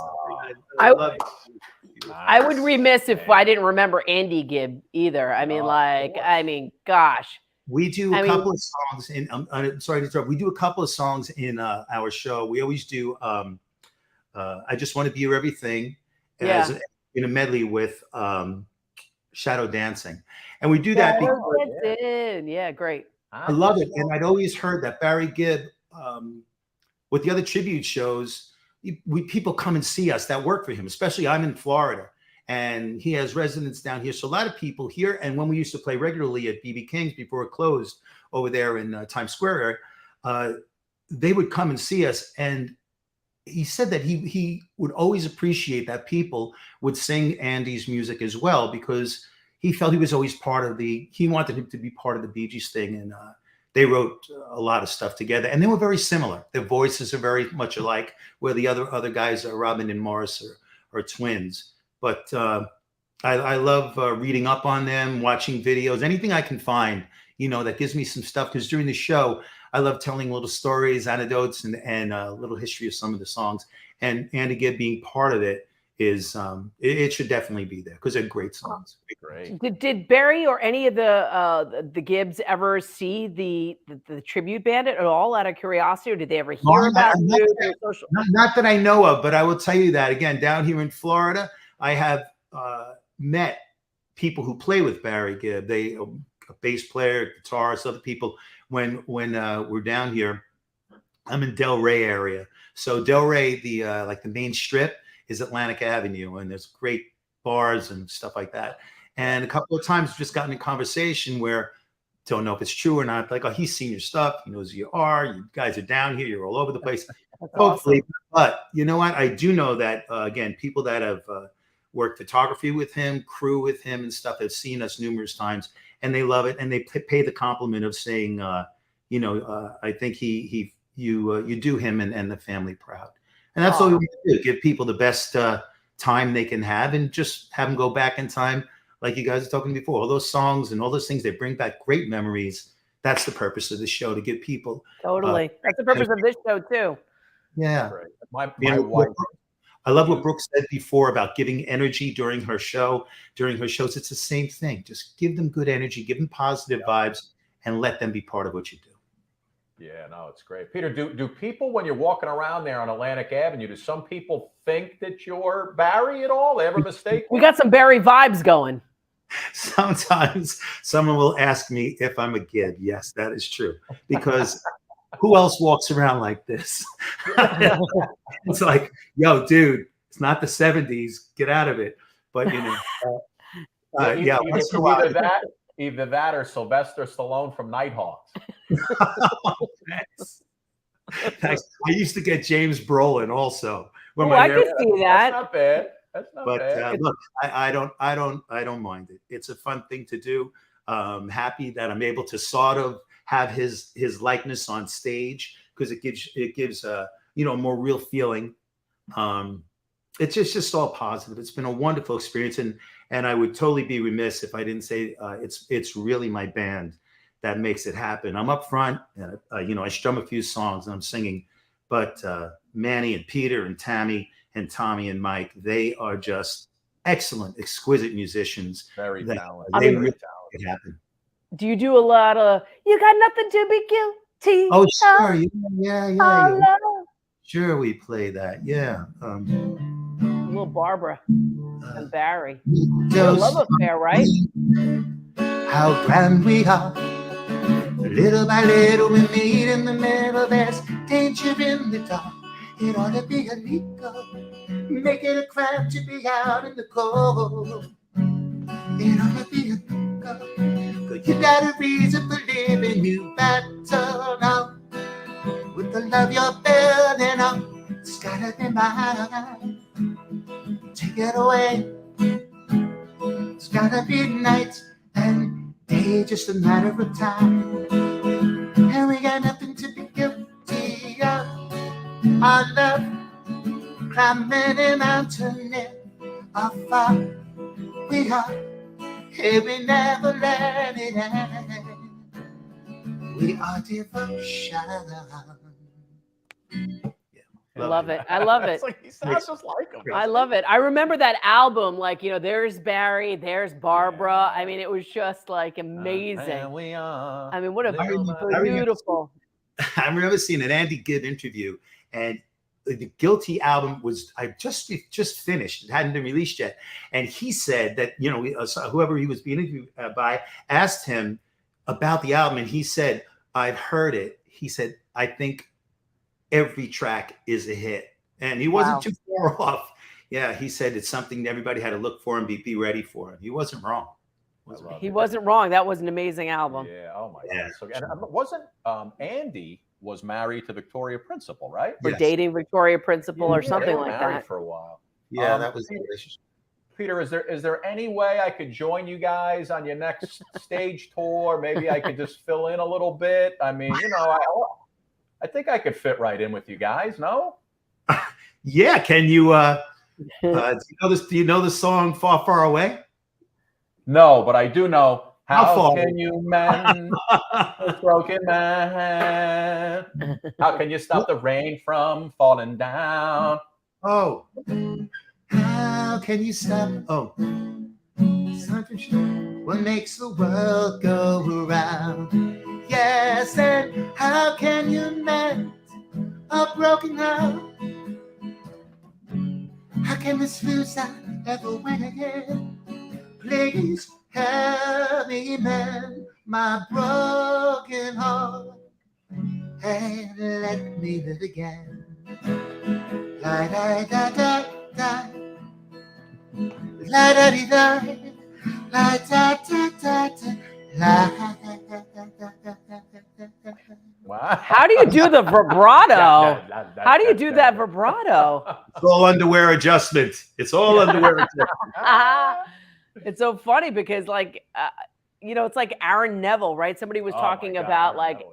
I would remiss if I didn't remember Andy Gibb either. I mean, gosh. We do a couple of songs in. I'm sorry to interrupt. We do a couple of songs in our show. We always do. I Just Want to Be Your Everything, in a medley with Shadow Dancing, and we do that because great. I love it, and I'd always heard that Barry Gibb, with the other tribute shows, people come and see us that work for him. Especially I'm in Florida, and he has residents down here. So a lot of people here. And when we used to play regularly at BB King's before it closed over there in Times Square area, they would come and see us. And he said that he would always appreciate that people would sing Andy's music as well, because he felt he was always part of he wanted him to be part of the Bee Gees thing. And they wrote a lot of stuff together, and they were very similar. Their voices are very much alike, where the other guys are Robin and Morris are twins. But I love reading up on them, watching videos, anything I can find, that gives me some stuff. Because during the show, I love telling little stories, anecdotes, and a little history of some of the songs. And Andy Gibb being part of it is it should definitely be there, because they're great songs. Great. Did Barry or any of the Gibbs ever see the tribute band at all, out of curiosity, or did they ever hear about it? Not that I know of, but I will tell you that, again, down here in Florida, I have met people who play with Barry Gibb. They a bass player, guitarist, other people. When we're down here, I'm in Delray area. So Delray, the main strip, is Atlantic Avenue, and there's great bars and stuff like that. And a couple of times we've just gotten in conversation where don't know if it's true or not, like, oh, he's seen your stuff, he knows who you are, you guys are down here, you're all over the place. Hopefully, awesome. But you know what? I do know that again, people that have worked photography with him, crew with him and stuff, have seen us numerous times, and they love it, and they pay the compliment of saying, I think you do him and the family proud. And that's all we want to do, give people the best time they can have, and just have them go back in time, like you guys were talking before. All those songs and all those things, they bring back great memories. That's the purpose of the show, to give people. Totally. That's the purpose of this show, too. Yeah. My wife. I love what Brooke said before about giving energy during her shows. It's the same thing. Just give them good energy, give them positive vibes, and let them be part of what you do. Yeah, no, it's great. Peter, do people, when you're walking around there on Atlantic Avenue, do some people think that you're Barry at all? They ever mistake? We got some Barry vibes going. Sometimes someone will ask me if I'm a Gibb. Yes, that is true. Because who else walks around like this? It's like, yo, dude, it's not the 70s. Get out of it. But, yeah. Either that or Sylvester Stallone from Nighthawks. Thanks. I used to get James Brolin also. I could see that. That's not bad. That's not bad. Look, I don't mind it. It's a fun thing to do. Happy that I'm able to sort of have his likeness on stage, because it gives a more real feeling. It's just all positive. It's been a wonderful experience, and I would totally be remiss if I didn't say it's really my band that makes it happen. I'm up front, and I strum a few songs and I'm singing, but Manny and Peter and Tammy and Tommy and Mike, they are just excellent, exquisite musicians. Very talented. They really make it happen. Do you do a lot of "You Got Nothing to Be Guilty"? Oh, sure. Yeah. Sure, we play that. Yeah. Little Barbara and Barry. A love affair, right? How grand we are. Little by little we meet in the middle. There's danger in the dark. It ought to be illegal. Make it a crime to be out in the cold. It ought to be illegal. 'Cause you got a reason for living. You battle now with the love you're building up. It's gotta be mine. Take it away. It's gotta be night and day, just a matter of time. And we got nothing to be guilty of. Our love climbing a mountain afar. We are here, we never let it end. We are devotion. Love it. I love it. He sounds just like him. I love it. I remember that album, there's Barry, there's Barbara. I mean, it was just like amazing. I mean, what a beautiful. I remember seeing an Andy Gibb interview, and the Guilty album was just finished. It hadn't been released yet, and he said that whoever he was being interviewed by asked him about the album, and he said, "I've heard it." He said, "I think every track is a hit." And he wasn't too far off. Yeah, he said it's something everybody had to look for and be ready for. And he wasn't wrong. He wasn't wrong. That was an amazing album. Yeah. Oh my God. So, and wasn't Andy was married to Victoria Principal, right? Or dating Victoria Principal or something they were like married that. for a while. Yeah, that was the relationship. Peter, is there any way I could join you guys on your next stage tour? Maybe I could just fill in a little bit. I mean, I think I could fit right in with you guys. No? Yeah. Can you? Do you know the song "Far, Far Away"? No, but I do know How far? can you mend a broken man? How can you stop the rain from falling down? Oh, how can you stop? Oh, what makes the world go around? Yes, and how can you mend a broken heart? How can this feel ever win again? Please help me mend my broken heart and let me live again. La da da da da, la da di da, la da da da da, la. Wow. How do you do the vibrato? How do you do that vibrato? It's all underwear adjustment. It's all underwear adjustment. It's so funny because, like, it's like Aaron Neville, right? Somebody was talking about, like, he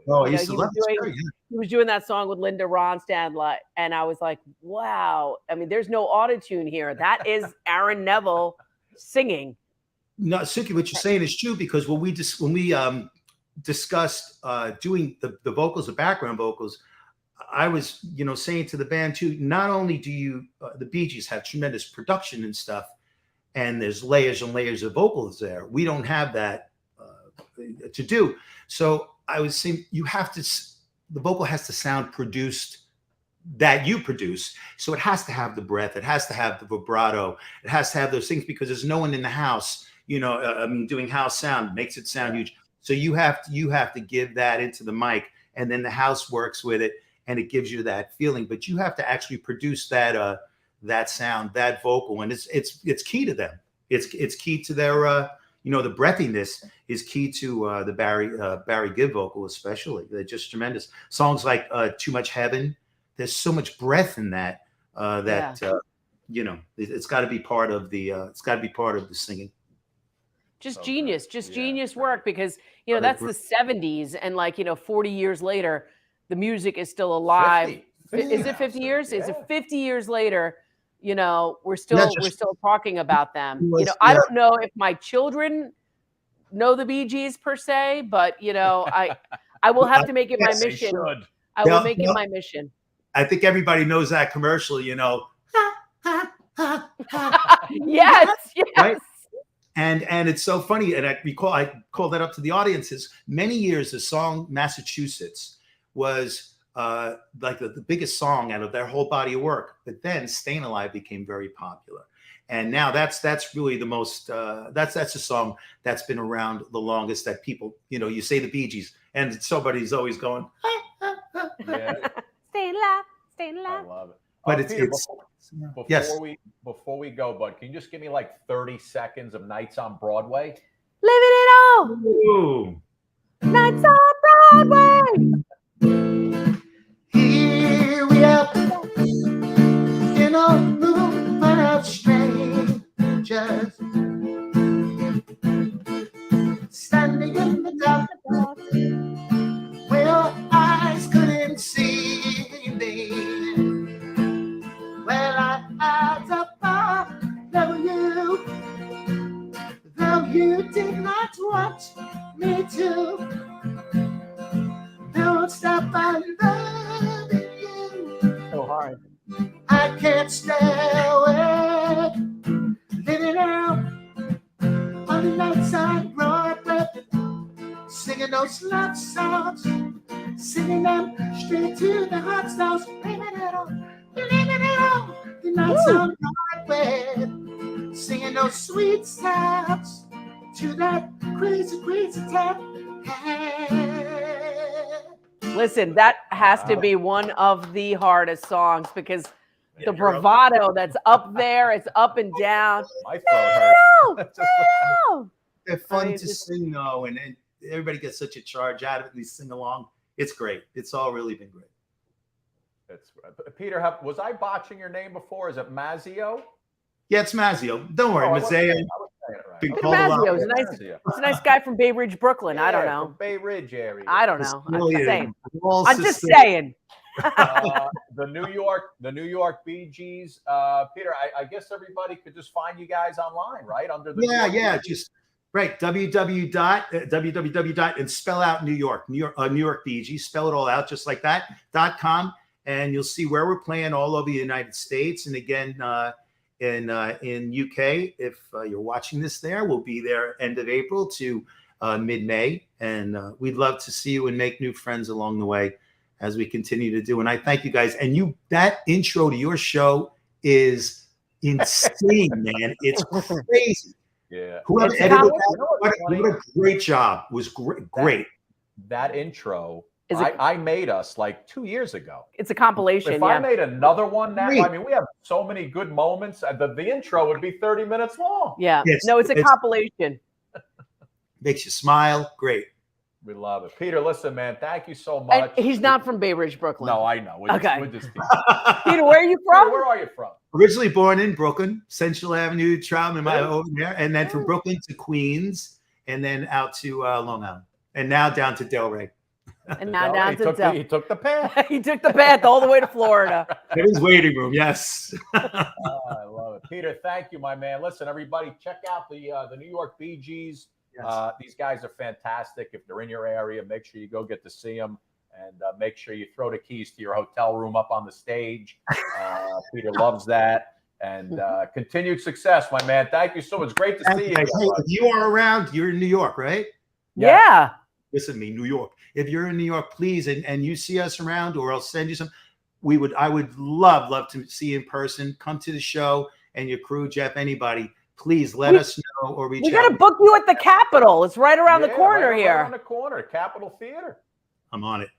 was doing that song with Linda Ronstadt, and I was like, wow. I mean, there's no auto-tune here. That is Aaron Neville singing. No, Suki, what you're saying is true, because when we discussed doing the vocals, the background vocals, I was, saying to the band too, not only do the Bee Gees have tremendous production and stuff, and there's layers and layers of vocals there. We don't have that to do. So I was saying the vocal has to sound produced that you produce. So it has to have the breath. It has to have the vibrato. It has to have those things, because there's no one in the house, doing house sound makes it sound huge. So you have to give that into the mic, and then the house works with it, and it gives you that feeling. But you have to actually produce that sound, that vocal, and it's key to them. It's key to their the breathiness is key to the Barry Gibb vocal, especially. They're just tremendous. Songs like "Too Much Heaven," there's so much breath in that it's got to be part of the singing. Just genius work, because that's the 70s, and 40 years later, the music is still alive. 50. Is it 50 years? Yeah. Is it 50 years later? We're still talking about them. I don't know if my children know the Bee Gees per se, but I will have to make it my mission. I will make it my mission. I think everybody knows that commercial. Yes. Right? And it's so funny. And I call that up to the audiences. Many years, the song "Massachusetts" was like the biggest song out of their whole body of work. But then "Staying Alive" became very popular. And now that's really the most, that's a song that's been around the longest, that people, you say the Bee Gees, and somebody's always going, yeah. Staying alive, staying alive. I love it. But Peter, yes. Before we go, bud, can you just give me like 30 seconds of Nights on Broadway? Living it all. Ooh. Nights on Broadway. Here we are in a room of strangers, standing in the dark where your eyes couldn't see me. Well, I had to follow you, though you did not want me to. Don't stop loving you. So hard. I can't stay away. Living out on the nights on Broadway, singing those love songs, singing them straight to the heart stones. Living it on the nights on Broadway, singing those sweet sounds to that crazy, crazy tap. Listen, that has to be one of the hardest songs, because the bravado that's up there. It's up and down. My throat hurts. They're fun to sing though, and everybody gets such a charge out of it. And they sing along. It's great. It's all really been great. That's Peter. Was I botching your name before? Is it Mazzio? Yeah, it's Mazzio. Don't worry, Mazzio. Mazzio is it's a nice guy from Bay Ridge, Brooklyn. I don't know. From Bay Ridge area. I don't know. I'm just saying. The New York Bee Gees. Peter, I guess everybody could just find you guys online, right? Under the just right. www. and spell out New York Bee Gees. Spell it all out just like that. .com, and you'll see where we're playing all over the United States. And again, in UK, if you're watching this there, we'll be there end of April to mid-May, and we'd love to see you and make new friends along the way as we continue to do. And I thank you guys. And that intro to your show is insane, man. It's crazy. Yeah. Whoever edited that, what a great job. It was great. That intro, I made us like 2 years ago. It's a compilation. If I made another one now, I mean, we have so many good moments. The intro would be 30 minutes long. Yeah. It's a compilation. Makes you smile. Great. We love it. Peter, listen, man, thank you so much. And he's not from Bay Ridge, Brooklyn. No, I know. We're just Peter, where are you from? Where are you from? Originally born in Brooklyn, Central Avenue, Troutman, over there, and then from Brooklyn to Queens, and then out to Long Island, and now down to Delray. And now down to Delray. He took the path. He took the path all the way to Florida. It is waiting room, yes. I love it. Peter, thank you, my man. Listen, everybody, check out the New York Bee Gees. Yes. These guys are fantastic. If they're in your area, make sure you go get to see them, and make sure you throw the keys to your hotel room up on the stage. Peter loves that, and continued success, my man. Thank you so much. Great to see you. Hey, if you are around, you're in New York, right? Yeah. Listen to me, New York. If you're in New York, please, and you see us around, or I'll send you some. I would love to see you in person. Come to the show, and your crew, Jeff, anybody. Please let us know or reach out. We got to book you at the Capitol. It's right around the corner here. Right around the corner, Capitol Theater. I'm on it.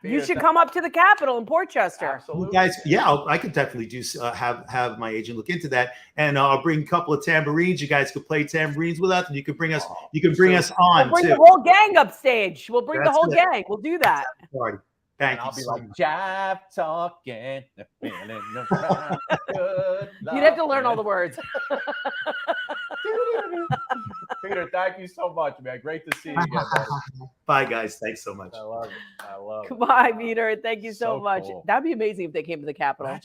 You should come up to the Capitol in Portchester. Absolutely. Guys, I could definitely do have my agent look into that, and I'll bring a couple of tambourines. You guys could play tambourines with us, and you can bring us. You can bring us on. We'll bring too. the whole gang upstage. We'll bring the whole gang. We'll do that. Thank you. I'll be like, Jive talking, feeling good. You'd have to learn all the words. Peter, thank you so much, man. Great to see you again. Bye, guys. Thanks so much. I love it. Goodbye, Peter. Thank you so much. Cool. That'd be amazing if they came to the Capitol.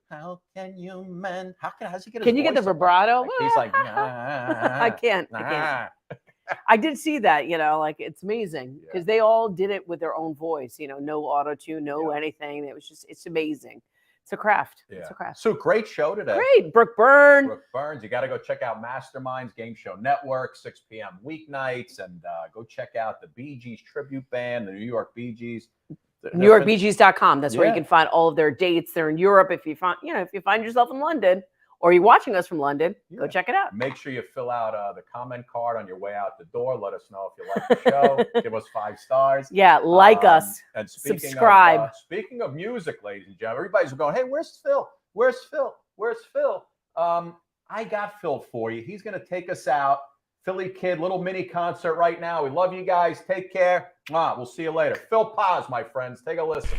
How can you mend? How's he get? Can you get the vibrato? He's like, I can't. I did see that, it's amazing because they all did it with their own voice, no auto-tune, anything. It was it's amazing. It's a craft. Yeah. It's a craft. So great show today. Great. Brooke Byrne. You got to go check out Masterminds Game Show Network, 6 p.m. weeknights, and go check out the Bee Gees tribute band, the New York Bee Gees. NewYorkBeeGees.com. That's where you can find all of their dates. They're in Europe. If you find yourself in London, or you're watching us from London, go check it out. Make sure you fill out the comment card on your way out the door. Let us know if you like the show. Give us 5 stars. Yeah, like us. And subscribe. Speaking of music, ladies and gentlemen, everybody's going, hey, where's Phil? Where's Phil? Where's Phil? I got Phil for you. He's going to take us out. Philly Kid, little mini concert right now. We love you guys. Take care. We'll see you later. Phil Paz, my friends. Take a listen.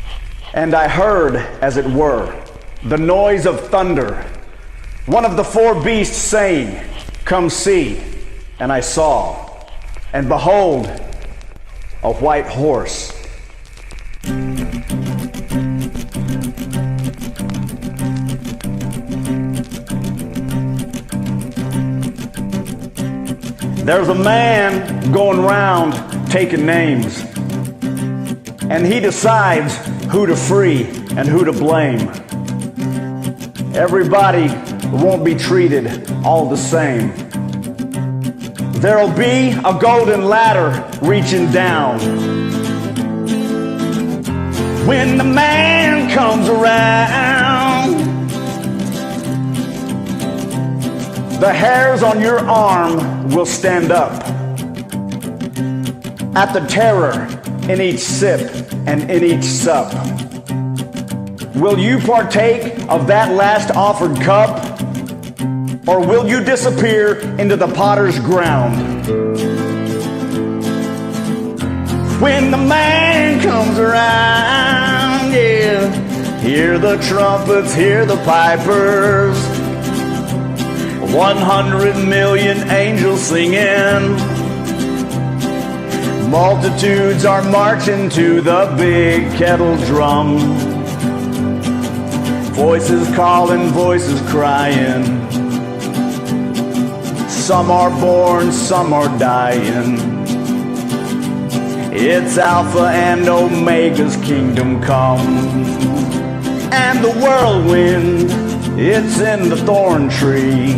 And I heard, as it were, the noise of thunder. One of the 4 beasts saying, "Come see." And I saw, and behold, a white horse. There's a man going round taking names, and he decides who to free and who to blame. Everybody won't be treated all the same. There'll be a golden ladder reaching down. When the man comes around, the hairs on your arm will stand up at the terror in each sip and in each sup. Will you partake of that last offered cup? Or will you disappear into the potter's ground? When the man comes around, yeah, hear the trumpets, hear the pipers, 100 million angels singing, multitudes are marching to the big kettle drum, voices calling, voices crying, some are born, some are dying. It's Alpha and Omega's kingdom come. And the whirlwind, it's in the thorn tree.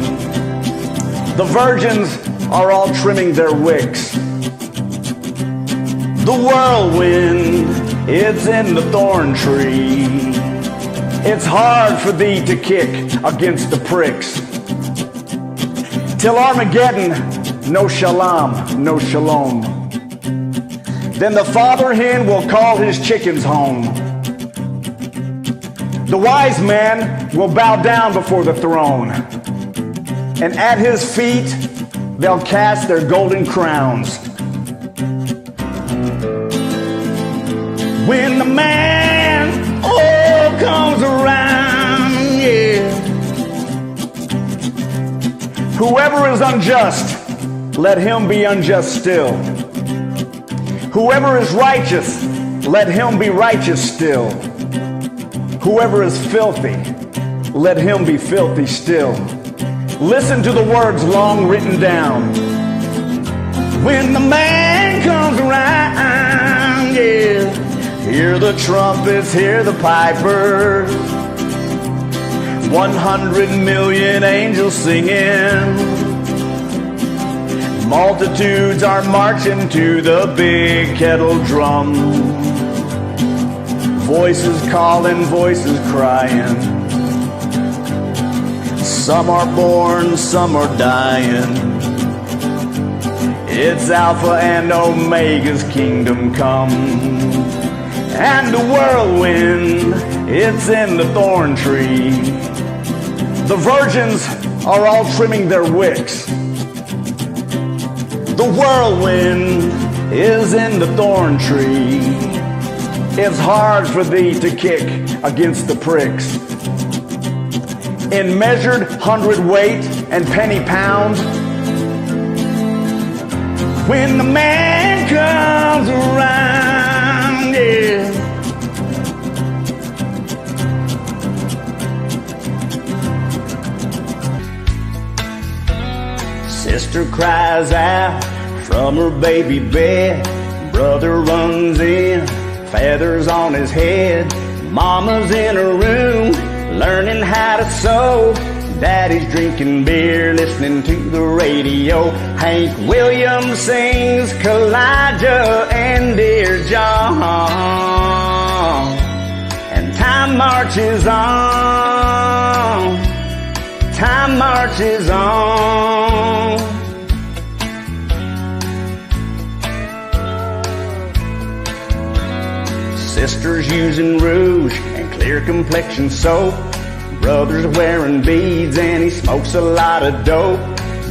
The virgins are all trimming their wicks. The whirlwind, it's in the thorn tree. It's hard for thee to kick against the pricks. Till Armageddon, no shalom, no shalom. Then the father hen will call his chickens home. The wise man will bow down before the throne, and at his feet they'll cast their golden crowns. When the man comes around, yeah. Whoever is unjust, let him be unjust still. Whoever is righteous, let him be righteous still. Whoever is filthy, let him be filthy still. Listen to the words long written down. When the man comes around, yeah, hear the trumpets, hear the pipers, 100 million angels singing. Multitudes are marching to the big kettle drum. Voices calling, voices crying. Some are born, some are dying. It's Alpha and Omega's kingdom come. And the whirlwind, it's in the thorn tree. The virgins are all trimming their wicks. The whirlwind is in the thorn tree. It's hard for thee to kick against the pricks. In measured hundredweight and penny pound, when the man comes around, yeah. Sister cries out from her baby bed. Brother runs in, feathers on his head. Mama's in her room, learning how to sew. Daddy's drinking beer, listening to the radio. Hank Williams sings Kalijah and Dear John. And time marches on. Time marches on. Sisters using rouge and clear complexion soap. Brother's wearing beads and he smokes a lot of dope.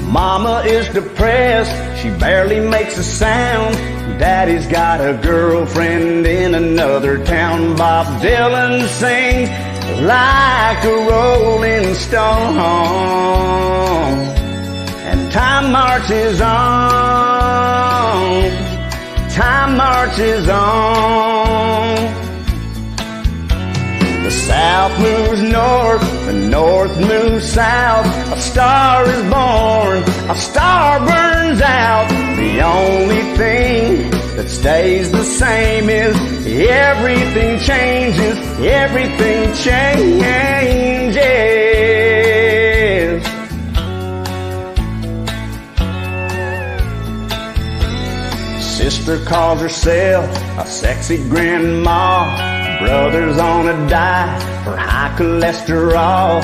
Mama is depressed, she barely makes a sound. Daddy's got a girlfriend in another town. Bob Dylan sings like a rolling stone. And time marches on. Time marches on. The south moves north, the north moves south. A star is born, a star burns out. The only thing that stays the same is everything changes, everything changes. Sister calls herself a sexy grandma. Brother's on a diet for high cholesterol.